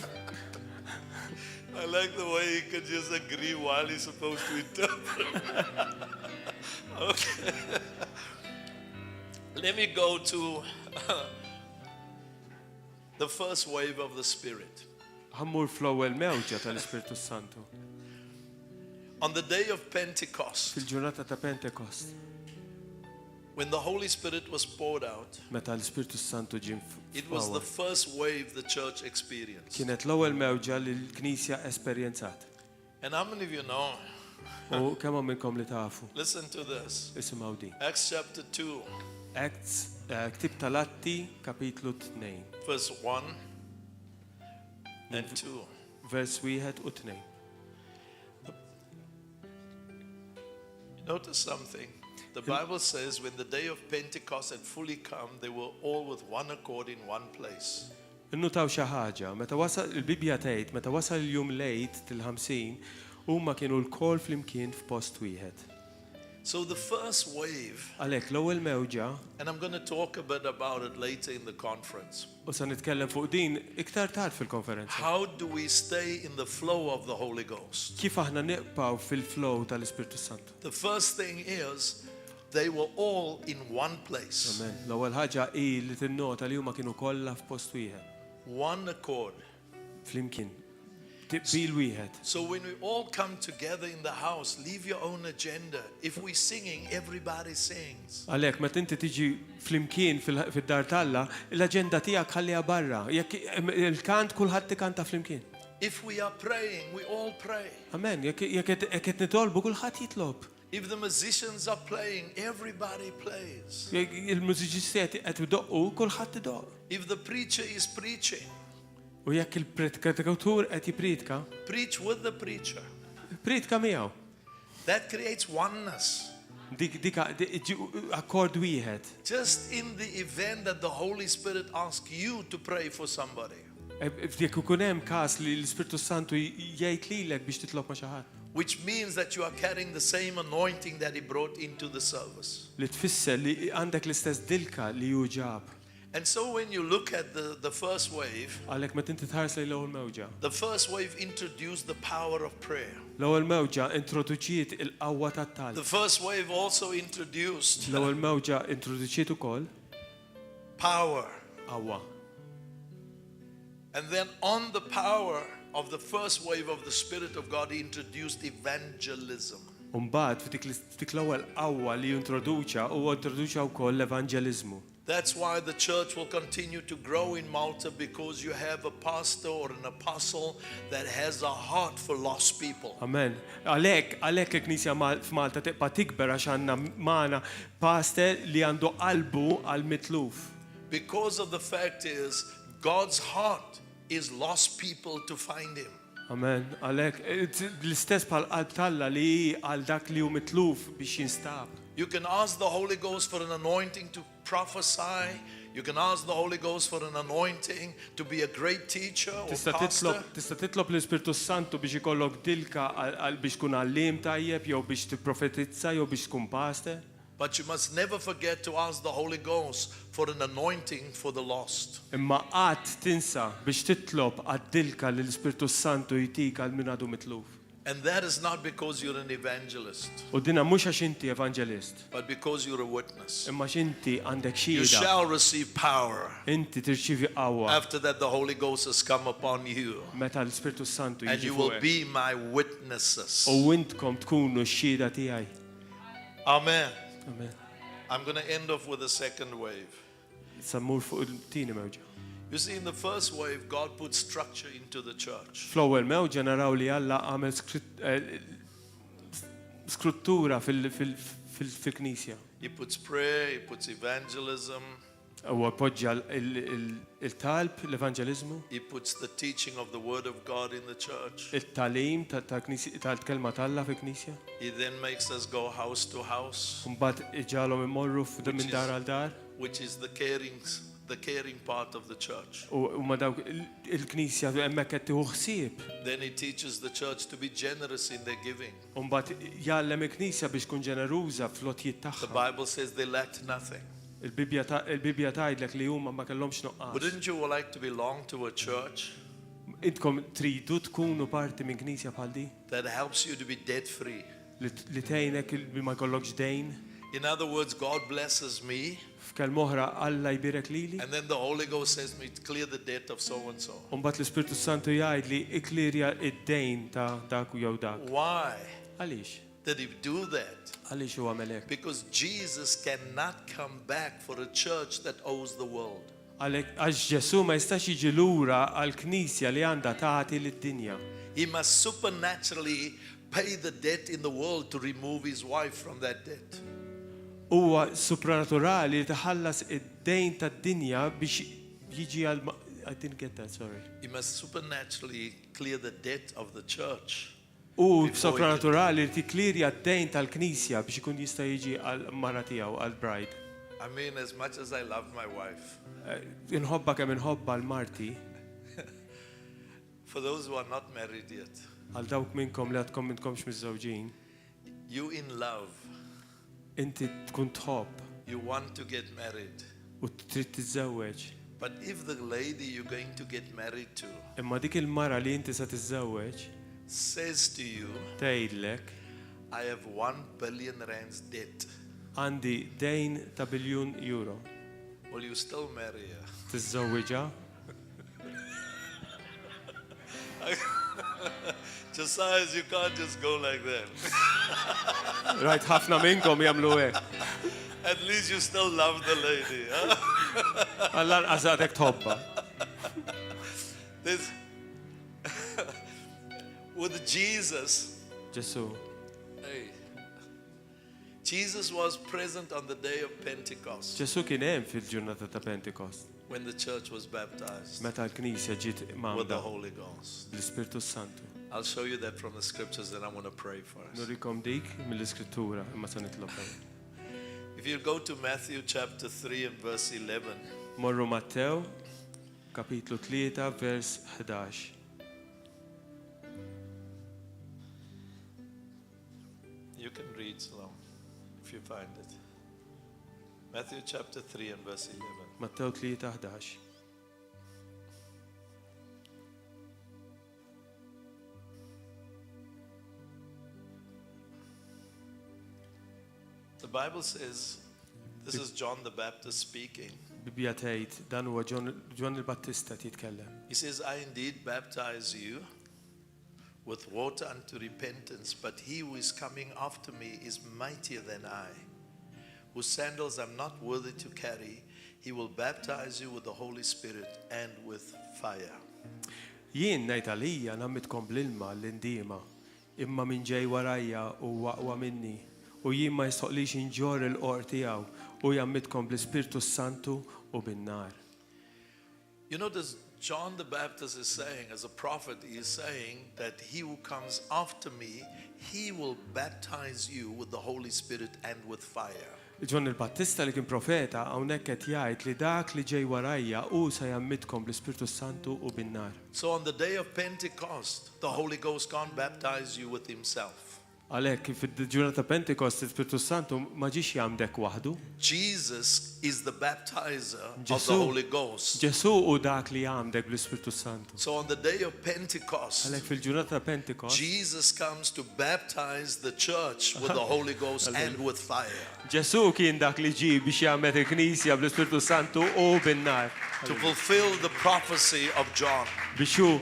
I like the way he could just agree while he's supposed to interpret. Okay. Let me go to the first wave of the Spirit. Ħammur fl-ewwel mewġa tal-Ispirtu Santu. On the day of Pentecost, Fil-ġurnata ta' Pentekost, when the Holy Spirit was poured out, meta l-Ispirtu Santu ġim it was the first wave the church experienced. kienet l-ewwel mewġa li l-Knisja esperjenzat. And how many of you know? U kemm hawn minnkom li tafu? Listen to this. Isimgħu din. Acts chapter 2, Acts, ktib tal-Atti, kapitlu 2, verse 1 and 2. vers 1 u 2. Notice something. The Bible says when the day of Pentecost had fully come, they were all with one accord in one place. Innutaw xi ħaġa, meta wasal il-Bibja tgħid, meta wasal il-jum lejt til-50, huma kienu l-kol flimkien f'post wieħed. So the first wave, Għalhekk l-ewwel mewġa, and I'm going to talk a bit about it later in the conference. u se nitkellem fuq din iktar tard fil-konferenza. How do we stay in the flow of the Holy Ghost? Kif aħna neqpaw fil-flow tal-Ispirtu Santu? The first thing is they were all in one place. Amen. L-ewwel ħaġa hi li tinnota li huma kienu kollha f'post wieħed, One accord. flimkien. Tibbil wieħed. So when we all come together in the house, leave your own agenda. If we're singing, everybody sings. Għalhekk meta inti tiġi flimkien fid-dar talla, l-aġenda tiegħek ħalliha barra. Jekk il-kant kulħadd ikanta flimkien. If we are praying, we all pray. Amen. Jekk qed nitolbu kulħadd jitlob. If the musicians are playing, everybody plays. Jekk il-mużiċisti qed idoqqu, kulħadd idoq. If the preacher is preaching, U jekk il-predikatur qed jipritka, preach with the preacher. pritka miegħu. That creates oneness. Dik akkord wieħed. Just in the event that the Holy Spirit asks you to pray for somebody, Jekk ikun hemm każ li l-Ispirtu Santu jgħid lilek biex titlob ma' xi ħadd. which means that you are carrying the same anointing that he brought into the service. Li tfisser li għandek l-istess dilka li hu ġab. And so when you look at the first wave, Għalhekk meta inti tħares lejn l-ewwel mewġa. the first wave introduced the power of prayer. L-ewwel mewġa introduċiet il-qawwa tat-talb. The first wave also introduced L-ewwel mewġa introduċiet ukoll power. qawwa. And then on the power of the first wave of the Spirit of God, he introduced evangelism. Umbagħad f'dik l-ewwel qawwa li introduċa huwa introduċa wkoll l-evanġeliżmu. That's why the church will continue to grow in Malta, because you have a pastor or an apostle that has a heart for lost people. Amen. Għalhekk il-Knisja f'Malta tibqa' tikber għax għandna magħna pastor li għandu qalbu għal mitluf. Because of the fact is, God's heart is lost people to find him. Amen. Għalhekk l-istess bħal qalb Alla li għal dak li hu mitluf biex jinstab. You can ask the Holy Ghost for an anointing to prophesy. You can ask the Holy Ghost for an anointing to be a great teacher or pastor. Tista' titlob l-Ispirtu Santu biex ikollok dilka biex tkun għallim tajjeb jew biex tipprofetizza jew biex tkun pastor. But you must never forget to ask the Holy Ghost for an anointing for the lost. Imma qatt tinsa biex titlob għad-dilka li l-Ispirtu Santu jtik għal min għadu mitluf. And that is not because you're an evangelist, U dinha mhux għax inti evanġelist, but because you're a witness. imma x'inti għandek You xhieda. shall receive power. Inti tirċivi qawwa After that, the Holy Ghost has come upon you, meta l-Ispirtu Santu and jiġi you will fuqek. be my witnesses. U intkom tkunu x-xhieda tiegħi. Amen. Amen. I'm going to end off with the second wave. Sammur fuq il-tieni mewġa. You see, in the first wave, God put structure into the church. Fl-ewwel mewġa naraw li Alla għamel skruttura fil-Knisja. He puts prayer, he puts evangelism, Huwa poġġa il-talb, l-evanġeliżmu, he puts the teaching of the Word of God in the church. it-talim tal-kelma tal-Alla fil-Knisja. He then makes us go house to house, Mbagħad iġalhom imorru minn dar għal dar. which is the caring part of the church. U ma dawk il-Knisja hemmhekk qed tieħu ħsieb. Then he teaches the church to be generous in their giving. U mbagħad jgħallem il-Knisja biex tkun ġeneruża fl-lotjiet The tagħha. Bible says they lacked nothing. Il-Bibja tgħidlek li huma ma kellhomx nuqqas. Wouldn't you like to belong to a church Intkom tridu tkunu parti minn Knisja bħal di that helps you to be debt free? li tgħinek li ma jkollokx dejn. In other words, God blesses me, F'kelma oħra Alla jbirek lili. and then the Holy Ghost says me to clear the debt of so and so. U mbagħad l-Ispirtu Santu jgħid li iklirja id-dejn ta' dak u jew dak. Why Għaliex? did he do that? Għaliex huwa għamel hekk? Because Jesus cannot come back for a church that owes the world. Għax Ġesu ma jistax jiġi lura għall-Knisja li għandha tagħti lid-dinja. He must supernaturally pay the debt in the world to remove his wife from that debt. Huwa supranaturali li taħallas id-dejn tad-dinja biex jiġi għal I didn't get that, sorry. He must supernaturally clear the debt of the church. U Before supranaturali li tiklirja d-dejn tal-Knisja biex ikun jista' jiġi għal mara tiegħu għal bride. I mean, as much as I love my wife, Inħobba kemm inħobba l-Marti, for those who are not married yet, għal dawk minnkom li għadkom minnkomx miż-żewġin, you in love, inti tkun tħobb you want to get married. u trid tiżżewweġ. But if the lady you're going to get married to Imma dik il-mara li inti se tiżżewweġ says to you, tgħidlek I have 1 billion rands debt, għandi dejn ta' biljun euro. will you still marry her? Tiżżewweġha? Just as you can't just go like that. Rajt ħafna minnkom jagħmlu hekk. At least you still love the lady. Huh? Alla nqażatek tħobba. This with Jesus, Ġesu. hey, Jesus was present on the day of Pentecost Ġesu kien hemm fil-ġurnata ta' Pentekost. when the church was baptized Meta l-Knisja ġiet with the magħmda Holy Ghost. l-Ispirtu Santu. I'll show you that from the scriptures, and I'm going to pray for us. Nurikom dik mill-Iskrittura imma se nitlob. If you go to Matthew chapter 3 and verse 11, Morru Mattew, kapitlu 3, vers 11. You can read slow if you find it. Matthew chapter 3 and verse 11. Mattew 3:11. The Bible says, this is John the Baptist speaking. Bibbja tgħid dan huwa Ġon il-Battista jitkellem. He says, I indeed baptize you with water unto repentance, but he who is coming after me is mightier than I, whose sandals I'm not worthy to carry. He will baptize you with the Holy Spirit and with fire. Jien ngħid għalija nammitkom bl-ilma l-indiema, imma min ġej warajja huwa aqwa minni, u jien ma jistoqlix inġor il-qor tiegħu u jammitkom bl-Ispirtu Santu u bin-nar. You know, this John the Baptist is saying, as a prophet, he is saying that he who comes after me, he will baptize you with the Holy Spirit and with fire. Ġon il-Battista li kien profeta hawnhekk qed jgħid li dak li ġej warajja hu se jammitkom bl-Ispirtu Santu u bin-nar. So on the day of Pentecost, the Holy Ghost can't baptize you with himself. Għalhekk fid-ġurnata Pentekost il-Spiritu Santu ma ġiex jagħmdek waħdu. Jesus is the baptizer of the Holy Ghost. Ġesu hu dak li jagħmdek bl-Ispiritu Santu. So on the day of Pentecost, Għalhekk fil-ġurnata Pentekost Jesus comes to baptize the church with the Holy Ghost and with fire. Ġesu kien dak li ġie biex jagħmel il-Knisja bl-Ispiritu Santu u bin-nar. To fulfill the prophecy of John. Biex hu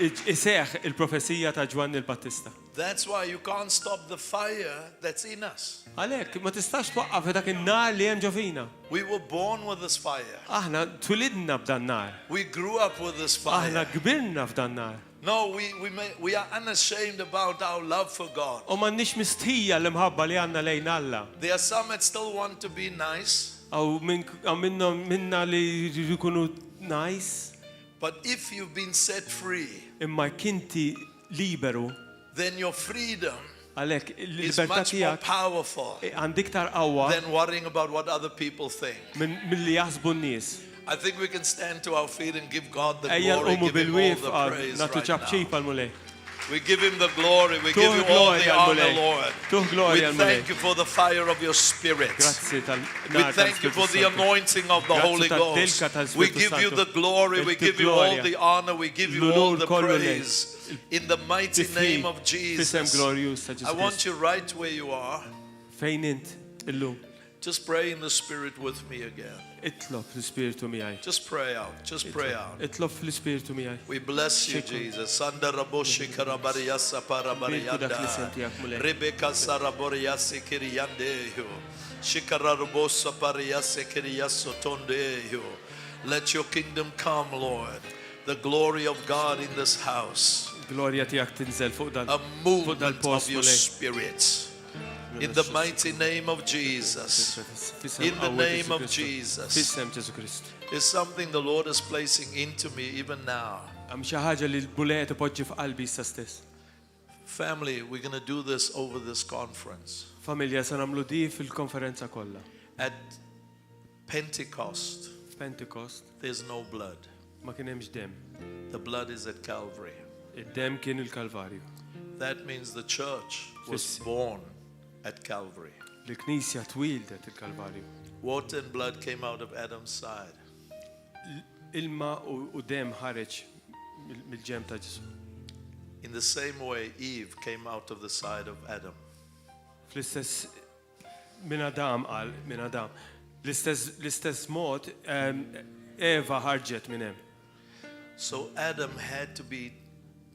iseħħ il-profezija ta' Ġwan il-Battista. That's why you can't stop the fire that's in us. Għalhekk ma tistax twaqqaf dak in-nar li hemm ġo fina. We were born with this fire. Aħna twilidna b'dan nar. We grew up with this Aħna fire. kbirna f'dan nar. No, we are unashamed about our love for God. U m'għandniex mistħija l-imħabba li għandna lejn Alla. There are some that still want to be nice. Aw minna li jkunu nice. But if you've been set free, Imma kinti liberu, then your freedom għalhekk is il-libertà much more tiegħek powerful għandik tar qawwa than worrying about what other people think. milli jaħsbu n-nies. I think we can stand to our feet and give God the Ejja glory, nqumu give him all bil-wief the praise nagħtu right ċabċib now. għal mulej. We give him the glory, we give Tuħ you all the glorja għal honor, mulej. Lord. Tuħ We glorja għal mulej. thank you for the fire of your spirit. Grazzi We tal-nar thank you for the anointing of the Grazzi Holy Ghost. tal-dilka tal-Spiritu We give you Santu. the glory, we give you all Il-gloria. the honor, we give you L-unur all the kollu lejk. praise. In the mighty name of Fisem Jesus. glorjus ta' I Ġesu want Krist. you right where you are. Fejn int illum Just pray in the spirit with me again. itlob l-Ispiritu miegħi. Just pray out. Just pray out. Itlob fl-Ispiritu miegħi. We bless you, Jesus. Sanda raboshi karabariasa Bil-tu dak li sentijak parabarianda. mulej. Rebecca saraboriasi kiriyandeyo. Shikarabosa pariase kiriyaso tondeyo. Let your kingdom come, Lord. The glory of God in this house. Glorja tiegħek tinżel fuq A fuq movement dal-post of your mulej. spirit. In the mighty name of Jesus. In the name of Jesus. Fisem Ġesu Krist. It's something the Lord is placing into me even now. Hemm xi ħaġa li l-bulej tipoġġi f'qalbi issa stess. Family, we're going to do this over this conference. Familja se nagħmlu di fil-konferenza kollha. At Pentecost, Pentecost there's no blood. ma kien hemmx dem. The blood is at Calvary. Id-dem kien il-Kalvarju. That means the church was Fis- born at Calvary. L-Knisja twildet il-Kalvarju. Water and blood came out of Adam's side. Ilma u dem ħareġ mill-ġem ta' Ġesu. In the same way, Eve came out of the side of Adam. Fl-istess minn Adam qal minn Adam. L-istess mod Eva ħarġet minn hemm. So Adam had to be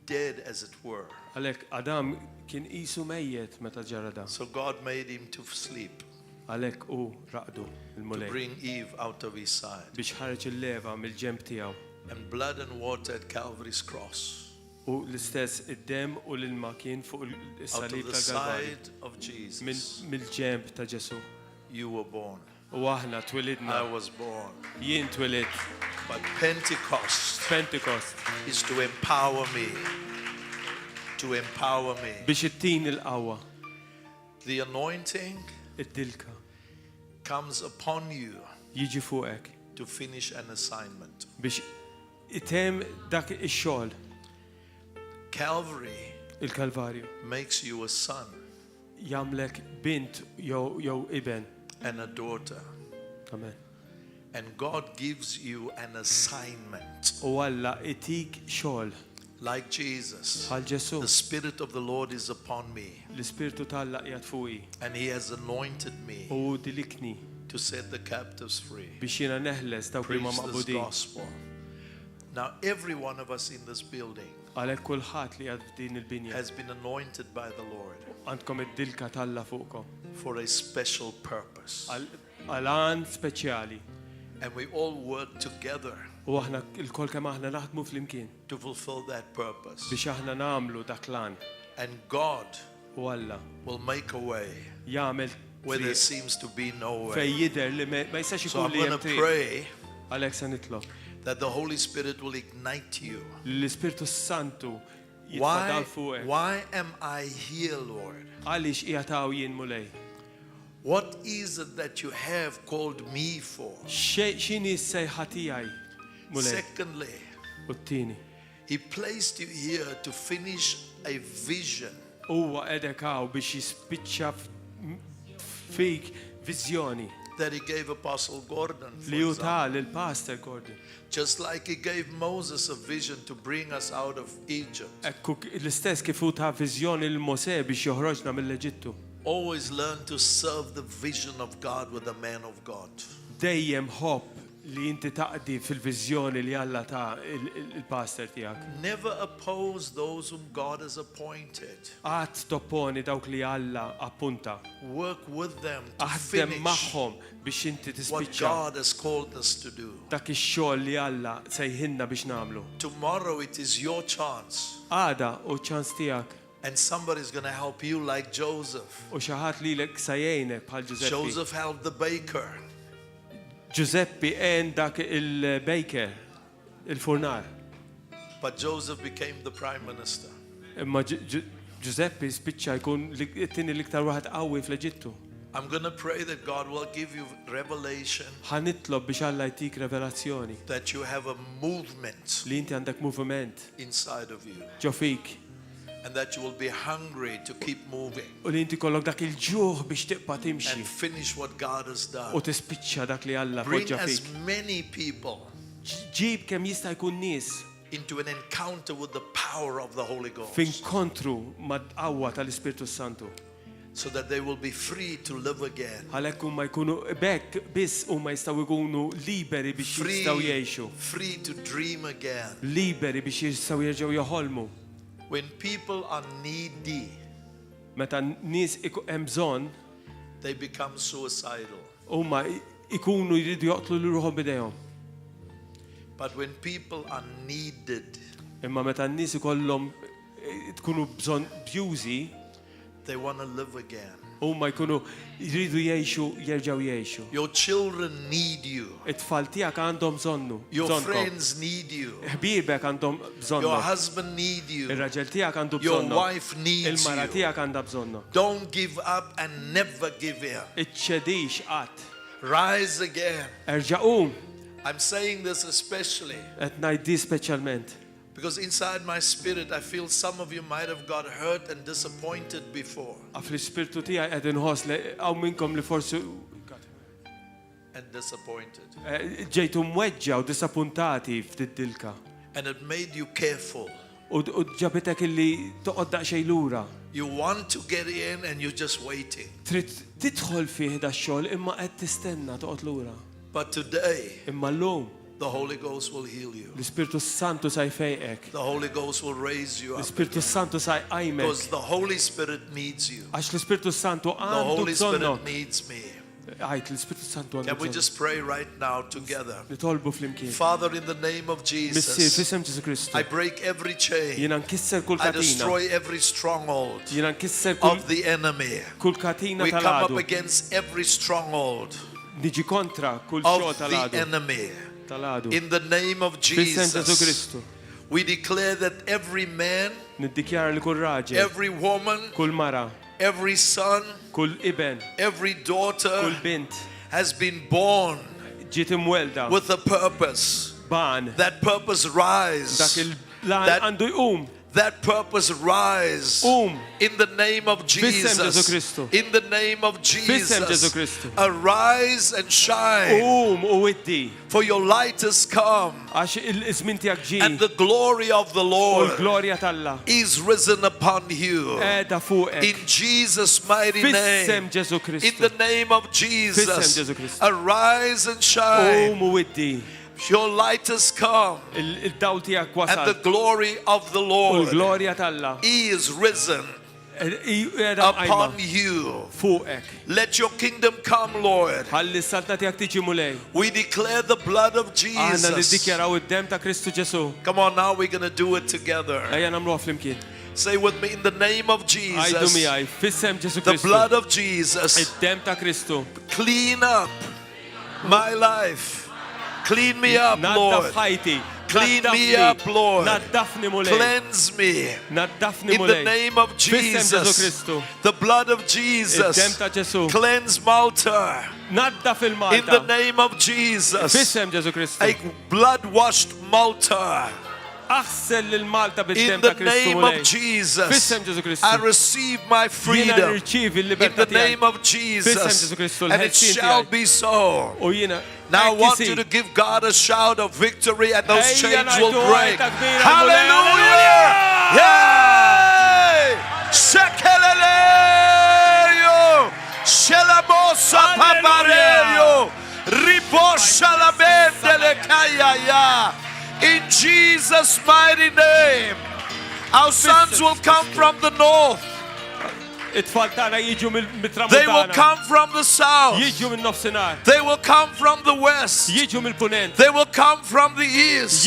dead, as it were. Għalhekk Adam kien qisu mejjed meta ġara dan. So God made him to sleep, Għalhekk hu raqdu to il-mulej bring Eve out of his side. biex ħareġ il-leva mill-ġemp tiegħu. And blood and water at Calvary's cross. U l-istess id-dem u l-ilma kien fuq Out il-salib of the tal-Kalvarju. side of Jesus, Mill-ġemp ta' Ġesu. you were born. U aħna twilidna. I was born. Jien twilid But Pentecost Pentecost is to empower me. To empower me. biex ittin il-qawwa, The anointing id-dilka comes upon you jiġi fuqek to finish an assignment. biex item dak ix-xogħol Calvary il-Kalvarju. makes you a son. jamlek bint jew iben. and a daughter. Amen. And God gives you an assignment. U Alla itik xogħol Like Jesus, bħal Ġesu. the Spirit of the Lord is upon me, L-Ispirtu tal-Alla qiegħed fuqi and He has anointed me u dilikni to set the captives free. biex jiena neħles dawk li Preach ma this maqbudin. gospel. Now, every one of us in this building Għalhekk kulħadd li għad f'din il-binja has been anointed by the Lord għandkom id-dilka tal-Alla fuqkom. for a special purpose. Għal-għan speċjali. And we all work together U aħna il-kol kemm aħna naħdmu fl-imkien to fulfill that purpose. biex aħna nagħmlu dak l-għan. And God U Alla will make a way jagħmel where there triq seems to be no fej way. jidher li ma jistax So ikun I'm li going hemm to triq. pray Għalhekk se nitlob that the Holy Spirit will ignite you. l-Ispirtu Santu jitfadal Why, fuqek. why am I here, Lord? Għaliex qiegħataw jien mulej. What is it that you have called me for? X'inhi s-sejħa tiegħi mulej. Secondly, U t-tieni. He placed you here to finish a vision Huwa qiegħdek hawn biex jispiċċa fik viżjoni that He gave Apostle Gordon. For li hu example. tal il-Pastor Gordon. Just like He gave Moses a vision to bring us out of Egypt. Ekku l-istess kif hu ta' viżjoni l Mosè biex joħroġna mill-Eġittu. Always learn to serve the vision of God with a man of God. Dejjem ħobb li inti taqdi fil-viżjoni li Alla ta' il-pastor tiegħek. Never oppose those whom God has appointed. Qatt topponi dawk li Alla appunta. Work with them to Aħdem finish magħhom biex inti what tispiċċa God has called us to do. dak ix-xogħol li Alla sejħinna biex nagħmlu. Tomorrow it is your chance. Għada u ċans tiegħek And somebody's going to help you like Joseph. u xi ħadd lilek sa jgħinek bħal Giuseppi. Joseph helped the baker. Giuseppi għen dak il-baker, il-furnar. But Joseph became the prime minister. Imma Giuseppi spiċċa jkun it-tieni l-iktar waħed qawwi fl-Eġittu. I'm going to pray that God will give you revelation, Ħanitlob biex Alla jtik revelazzjoni that you have a movement li inti għandek moviment inside of you, ġo fik and that you will be hungry to keep moving u li inti kollok dak il-ġuħ biex tiqpa timxi and finish what God has u done. tispiċċa dak li Alla Bring poġġa as fik. many people Ġib kemm jista' jkun nies into an encounter with the power of the Holy Ghost, f'inkontru mad-qawwa tal-Ispirtu Santu. so that they will be free to live again. Għalhekk huma jkunu bekk biss huma jistgħu jkunu liberi biex Free, jistgħu jgħixu. free to dream again. Liberi biex jistgħu jerġgħu joħolmu. When people are needy, Meta nies hemm bżonn they become suicidal. huma ikunu jridu joqtlu l ruħhom bidejhom. But when people are needed, Imma meta n-nies ikollhom tkunu bżonn bjużi, they want to live again. huma jkunu jridu jgħixu jerġgħu jgħixu. Your children need you. It-tfal tiegħek għandhom bżonnu. Your bżonnkom. friends need you. Ħbiebek għandhom bżonnu. Your husband need you. Ir-raġel tiegħek għandu Your bżonnu. wife needs Il-mara you. tiegħek għandha bżonnu. Don't give up and never give in. Iċċedix qatt. Rise again. Erġa' qum I'm saying this especially qed ngħid di speċjalment. because inside my spirit I feel some of you might have got hurt and disappointed before. Għaf l-ispirtu tiegħi qed inħoss li hawn minnkom li forsi And disappointed. ġejtu mweġġa u disappuntati f'din dilka. And it made you careful. U ġabitek illi toqgħod daqsxejn lura. You want to get in and you're just waiting. Trid tidħol fih da xogħol imma qed tistenna toqgħod lura. But today, Imma llum the Holy Ghost will heal you. l-Ispirtu Santu sa jfejqek. The Holy Ghost will raise you up. L-Ispirtu Santu sa jqajmek. Because the Holy Spirit needs you. Għax l-Ispirtu Santu The għandu Holy bżonnok. Spirit needs me. Għajt l-Ispirtu Santu għandu Can we bżonnok. just pray right now together? Nitolbu fl-imkien. Father, in the name of Missier, Jesus, f'isem Ġesu Kristu. I break every chain. Jiena nkisser kull I katina. destroy every stronghold Jiena nkisser kull of the enemy. katina We come up tal-għadu. against every stronghold Niġi kontra kull xogħol of the tal-għadu. enemy. Tal-għadu. In the name of F'isem Ġesu Jesus, Kristu. we declare that every man, Niddikjara li kull raġel, every woman, kull mara, every son, kull iben, every kull daughter bint has been born ġiet imwelda with a purpose. ban That purpose dak rise. il-lan That- għandu jqum that purpose rise in the name of Jesus. In the name of Jesus. Arise and shine. For your light has come. And the glory of the Lord is risen upon you. In Jesus' mighty name. In the name of Jesus. Arise and shine. Your light has come, and the glory of the Lord is risen upon you. Let your kingdom come, Lord. We declare the blood of Jesus. Come on, now we're going to do it together. Say with me, in the name of Jesus. The blood of Jesus. Clean up my life. Clean me up, Lord. Clean me up, Lord. Cleanse me. In the name of Jesus. The blood of Jesus. Cleanse Malta. In the name of Jesus. A blood-washed Malta. In the name of Jesus, I receive my freedom. In the name of Jesus, and it shall be so. Now I want you to give God a shout of victory, and those chains will break. Hallelujah! Yay! Shekeleleyo! Shelabosa papareyo! Ribosha la bendele kayaya! In Jesus' mighty name, our sons will come from the north. They will come from the south. They will come from the west. They will come from the east,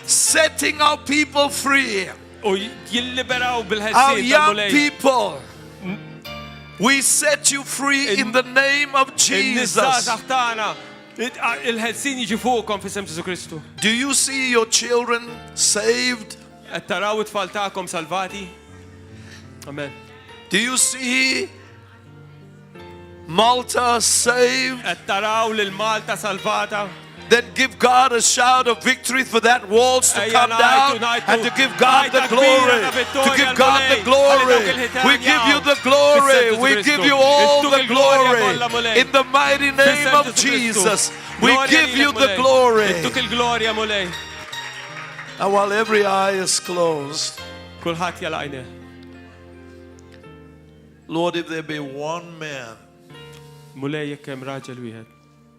setting our people free. Our young people, we set you free in the name of Jesus. Do you see your children saved? Amen. Do you see Malta saved? Then give God a shout of victory for that walls to come down and to give God the glory. To give God the glory. We give you the glory. We give you all the glory. In the mighty name of Jesus, we give you the glory. And while every eye is closed, Lord, if there be one man,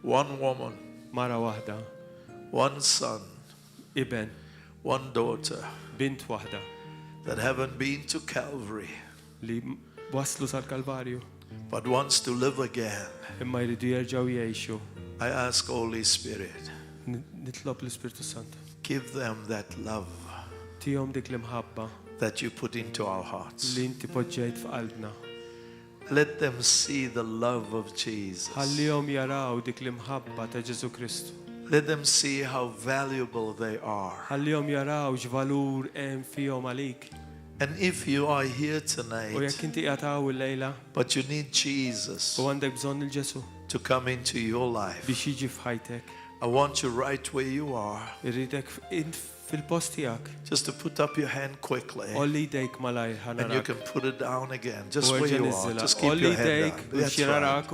one woman, one son, one daughter that haven't been to Calvary but wants to live again, I ask Holy Spirit, give them that love that you put into our hearts. Let them see the love of Jesus. Let them see how valuable they are. And if you are here tonight, but you need Jesus to come into your life, I want you right where you are just to put up your hand quickly, and you can put it down again, just where you are. Just keep your hand down. That's right.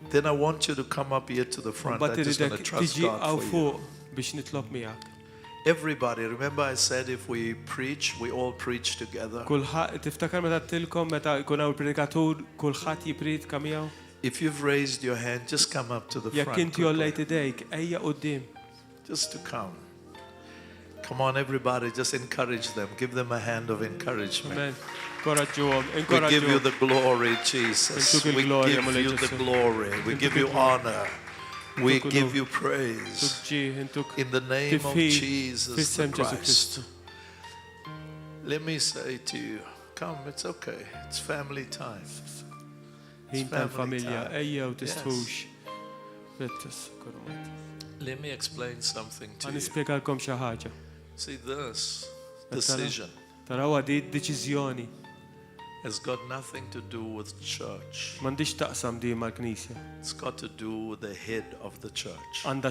Then I want you to come up here to the front. I just want to trust God for you. Everybody, remember I said if we preach, we all preach together. If you've raised your hand, just come up to the front. Just to come. Come on, everybody, just encourage them. Give them a hand of encouragement. We give you the glory, Jesus. We give you the glory. We give you honor. We give you praise. In the name of Jesus the Christ. Let me say to you, come, it's okay. It's family time. It's family time. Yes. Let me explain something to you. See, this decision has got nothing to do with church. It's got to do with the head of the church. And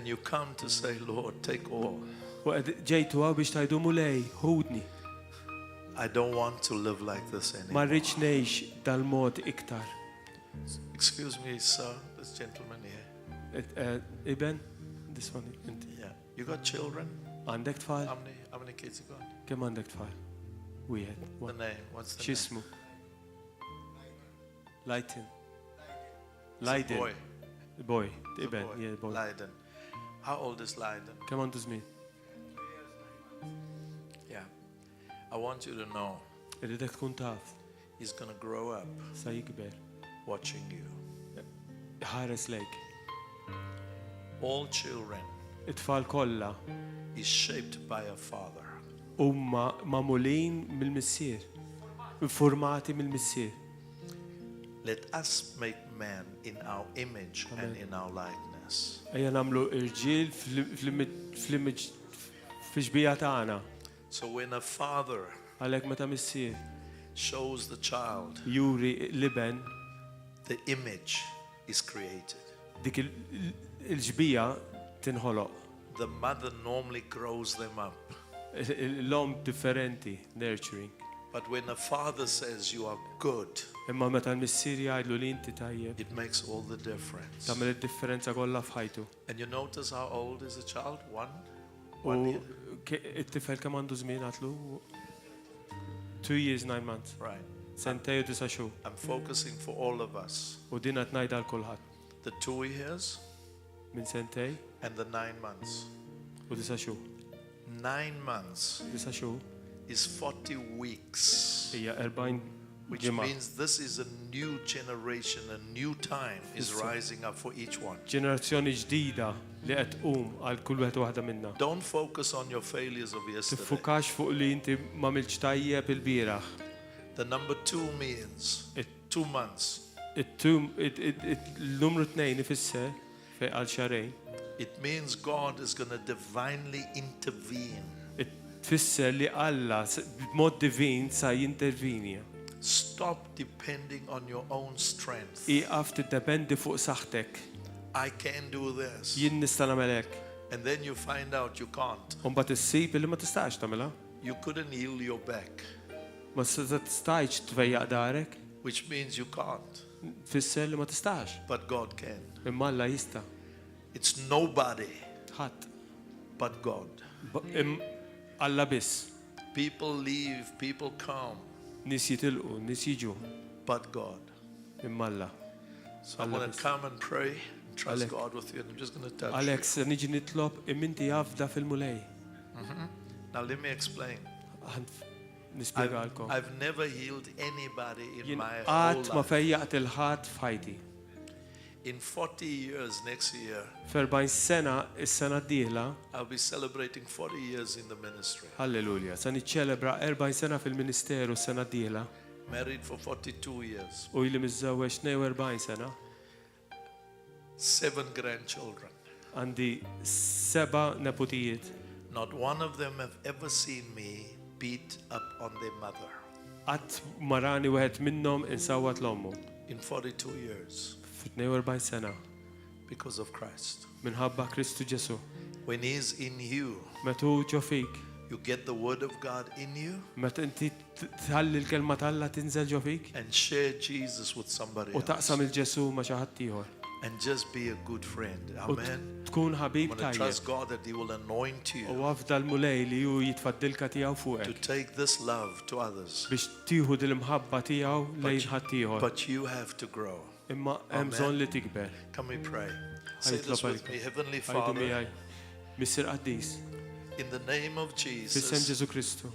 you come to say, Lord, take all. U ġejtu għaw biex tajdu mulej, hudni. I don't want to live like this Ma anymore. rridx ngħix dal-mod iktar. Excuse me, sir, this gentleman here. Iben, this one, inti. Yeah. You got children? Għandek tfal? How many kids you got? Kemm għandek tfal? Wieħed. The name. What's the name? X'ismu? Lajten. It's a Lajden. boy. Boy. It's a Iben, boy. yeah, boy. Leiden. How old is Leiden? Kemm għandu żmien? Yeah. I want you to know Irridek tkun taf, he's going to grow up sa jikber. watching you. Ħares lejk. All children It-tfal kollha is shaped by a father. huma mamulin mill-missier. Informati mill-missier. Let us make man in our image and in our likeness. Ejja nagħmlu irġiel fl-ġbija tagħna. So when a father Għalhekk meta missier shows the child, juri liben the image is created. dik il-ġbija tinħoloq. The mother normally grows them up. L-om differenti, nurturing. But when a father says you are good, Imma meta l-missier jgħidlu li inti tajjeb, it makes all the difference. tagħmel id-differenza kollha f'ħajtu. And you notice how old is the child? One U year? it-tifel kemm għandu żmien għatlu? 2 years, 9 months. Right. Sentej u 9 xhur. I'm focusing for all of us. U din qed ngħidha l kulħadd. The 2 years Minn sentej and the 9 months. u 9 xhur. 9 months 9 xhur is 40 weeks, hija 40 which ġimgħa. means this is a new generation, a new time is rising up for each one. Ġenerazzjoni ġdida li qed tqum għal kull wieħed waħda minnha. Don't focus on your failures of yesterday. Tiffukax fuq li inti m'għamilx tajjeb il-bieraħ. The number 2 means 2 months. Il-numru 2 ifisser fejn għal xarejn. It means God is going to divinely intervene. Tfisser li Alla b'mod divin sa jintervini. Stop depending on your own strength. Iqaf tiddependi fuq saħtek. I can do this. Jien nista' nagħmel hekk. And then you find out you can't. U mbagħad issib li ma tistax tagħmilha. You couldn't heal your back, Ma tistax tvejjaq darek. which means you can't. Tfisser li ma tistax. But God can. Imma Alla jista'. It's nobody Ħadd. but God. Alla biss. People leave, people come, Nis jitilqu, nis jiġu. but God. Imma Alla. So I'm Allah going to bis. come and pray and trust Alek. God with you. And I'm just going to touch Alex, se niġi nitlob iminti jafda fil-mulej. you. Now let me explain. Nispjegalkom. I've never healed anybody in Jien my whole qatt ma life. fejjaqt il-ħadd f'ħajti. In 40 years next year, F'40 sena, is-sena d-dieħla, I'll be celebrating 40 years in the ministry. halleluja, se niċċelebra 40 sena fil-Ministeru s-sena d-dieħla Married for 42 years. u ili miżżewweġ 42 sena, 7 grandchildren. għandi 7 neputijiet. Not one of them have ever seen me beat up on their mother. Qatt marani wieħed minnhom insawwat l-ommu In 42 years f'42 sena because of Christ. minħabba Kristu Ġesu. When He's in you, Metu ġo fik, you get the Word of God in you meta inti tħalli l-kelma talla tinżel ġo fik and share Jesus with somebody u else. taqsam il-Ġesu ma xi ħadd ieħor. And just be a good friend. U Amen. tkun ħabib I'm going to trust tajjeb. God that He will anoint U you għafda l-mulej li ju jitfaddilka tijaw to fuqek take this love to others. biex tiħu dil-mħabba tijaw lejn ħaddieħor. But you have to grow. Imma hemm bżonn li tikber. Can we pray? Say Ħajtlob this with għalik. me. Heavenly Ħajdu Father, miegħi. Missir Qaddis, in the name of fis-sem Jesus, Ġesu Kristu.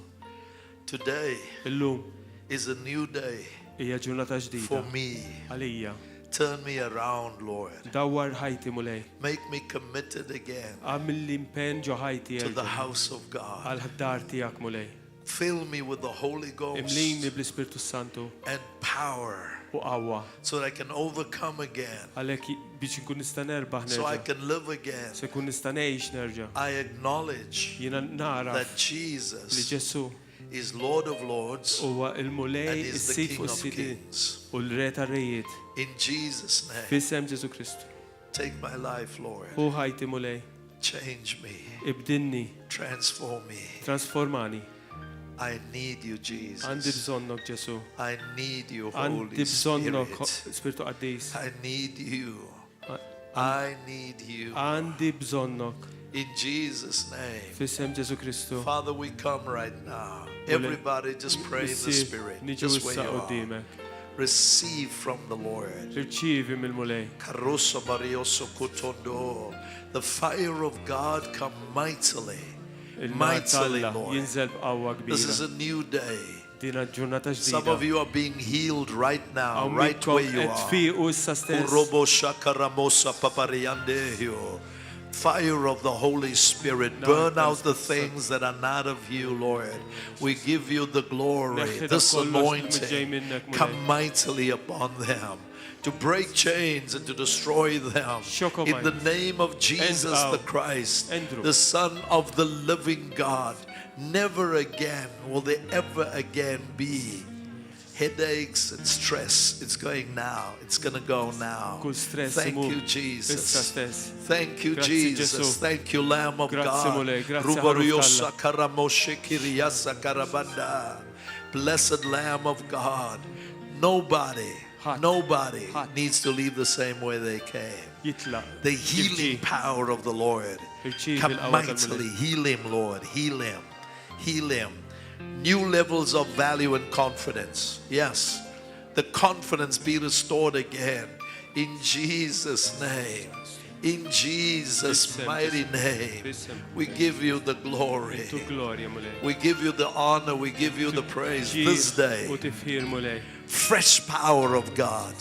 today Illum is a new day hija ġurnata for ġdida me. għalija. Turn me around, Lord. Dawwar ħajti mulej. Make me committed again Għamil l-impen ġo ħajti to the jerġa' house of God. għal-ħaddar tiegħek mulej. Fill me with the Holy Ghost Imlini bl-Ispirtu Santu and power u qawwa. so that I can overcome again, Għalhekk biex inkun nista' nerbaħ so I nerġa'. can live again. Se kun nista' ngħix nerġa'. I acknowledge Jiena naraf that li Jesus Ġesu is Lord of Lords huwa and il-mulej is the is-sif King u of s-sidin Kings. u l-re tar-rejiet. In Jesus' name, Fis-sem Ġesu Kristu. take my life, Lord. U ħajti mulej. Change me. Ibdilni, Transform me. transformani. I need you, Għandi Jesus. bżonnok Ġesu. I need you, Għandi Holy bżonnok Spirit. Spiritu Qaddis. I need you. I need you. Għandi bżonnok. In Jesus' name. Fissem Ġesu Kristu. Father, we come right now. Everybody just pray in the Spirit. Niġu Just where issa you are. qudiemek. Receive from the Lord. Irċivi mill-mulej. Karoso barioso kutondo. The fire of God come mightily. Mightily, Il-Talla Lord. jinżel b'qawwa This is kbira. a new day. Dina ġurnata Some of ġdida. you are being healed right now, Hawn right where minnkom you qed are. tfiqu issa stess. Urobo shakaramosa papariandehio. Fire of the Holy Spirit, burn out the things that are not of you, Lord. We give you the glory. This anointing come mightily upon them to break chains and to destroy them. In the name of Jesus the Christ, the Son of the living God. Never again will there ever again be headaches and stress. It's going now. It's going to go now. Kull stress Thank imur you, issa Jesus. stess. Thank you, Grazzi, Jesus. Gesù. Thank you, Lamb of Grazzi, God. Mole. Grazzi, Rubariosa Ħaruf karamoshe kiriyasa karabanda. Blessed Lamb of God. Nobody Ħadd. needs to leave the same way they came. Jitlaq. The healing Jirġi. power of the Lord. Irċivi Come l-qawwa mightily. Heal him, Lord. Heal him. Heal him. New levels of value and confidence. Yes. The confidence be restored again. In Jesus' name. In Jesus' mighty name. We give you the glory. Tu glorja mulej. We give you the honor. We give you the praise this U day. tifħir mulej. Fresh power of God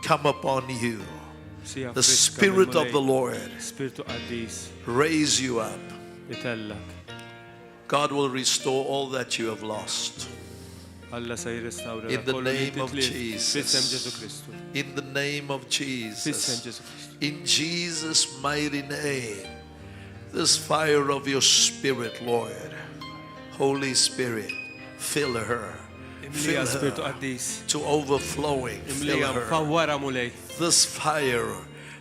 come upon you. Sija The friska Spirit of mill-mulej. the Lord Spiritu Qaddis. raise you up. Itellak. God will restore all that you have lost. Alla se jirrestawra In the kollu li name of titlif. Jesus. Fissem Ġesu Kristu. In the name of Fissem Jesus. Ġesu Kristu. In Jesus' mighty name. This fire of your Spirit, Lord. Holy Spirit, fill her. Imlija Fill Spiritu her Qaddis. to overflowing. Fill Imlija her. mfawwara mulej. This fire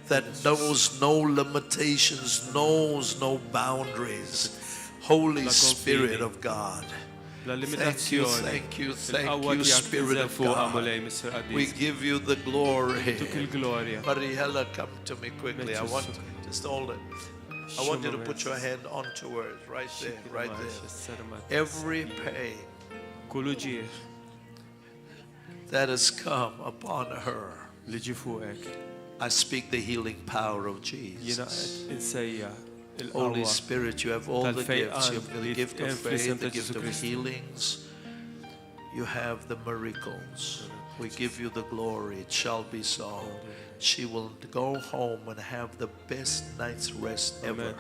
that knows no limitations, knows no boundaries. Holy Spirit of God. La Thank you, limitazzjoni. thank you, thank Il-qawwa you, tiegħek Spirit tinżel of fuqha God. mulej, Mr. We Qaddis. give you the glory. Tuk il-glorja. Mariella, come to me quickly. I want, just hold it. I want you to put your hand onto her, right there, right there. Every pain Kullu ġieħ that has come upon her, li ġi fuqek. I speak the healing power of Jiena Jesus. qed insejja Holy il-qawwa. Spirit, you have all the Tal-fejqan gifts. You have the li gift of hemm faith, fl-isem the ta' gift Ġesu of Kristu. healings. You have the miracles. We give you the glory. It shall be so. She will go home and have the best night's rest ever.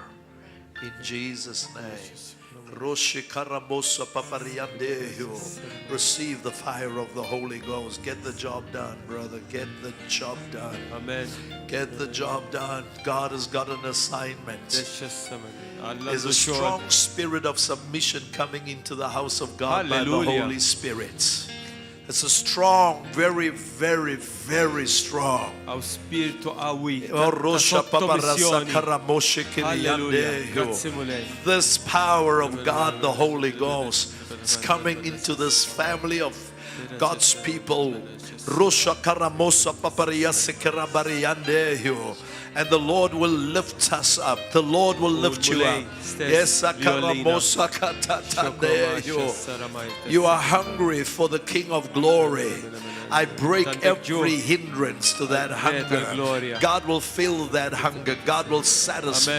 In Jesus' name. Roshi karabosa papariandehu. Receive the fire of the Holy Ghost. Get the job done, brother. Get the job done. Amen. Get the job done. God has got an assignment. Desċa s-samen. Alla There's a l-xogħol. strong spirit of submission coming into the house of God by the Hallelujah. Holy Spirit. It's a strong, very, very, very strong. Għaw spiritu qawwi. Oh, Rosha paparasa Sottomissjoni. karamoshe Halleluja. kiriyandehu. Grazzi mulej. This power of God, the Holy Ghost, is coming into this family of God's people. Rosha karamosa papariyase karabariyandehu. And the Lord will lift us up. The Lord will lift you up. Yes, akaramosa katatandehu. You are hungry for the King of Glory. I break every hindrance to that hunger. God will fill that hunger. God will satisfy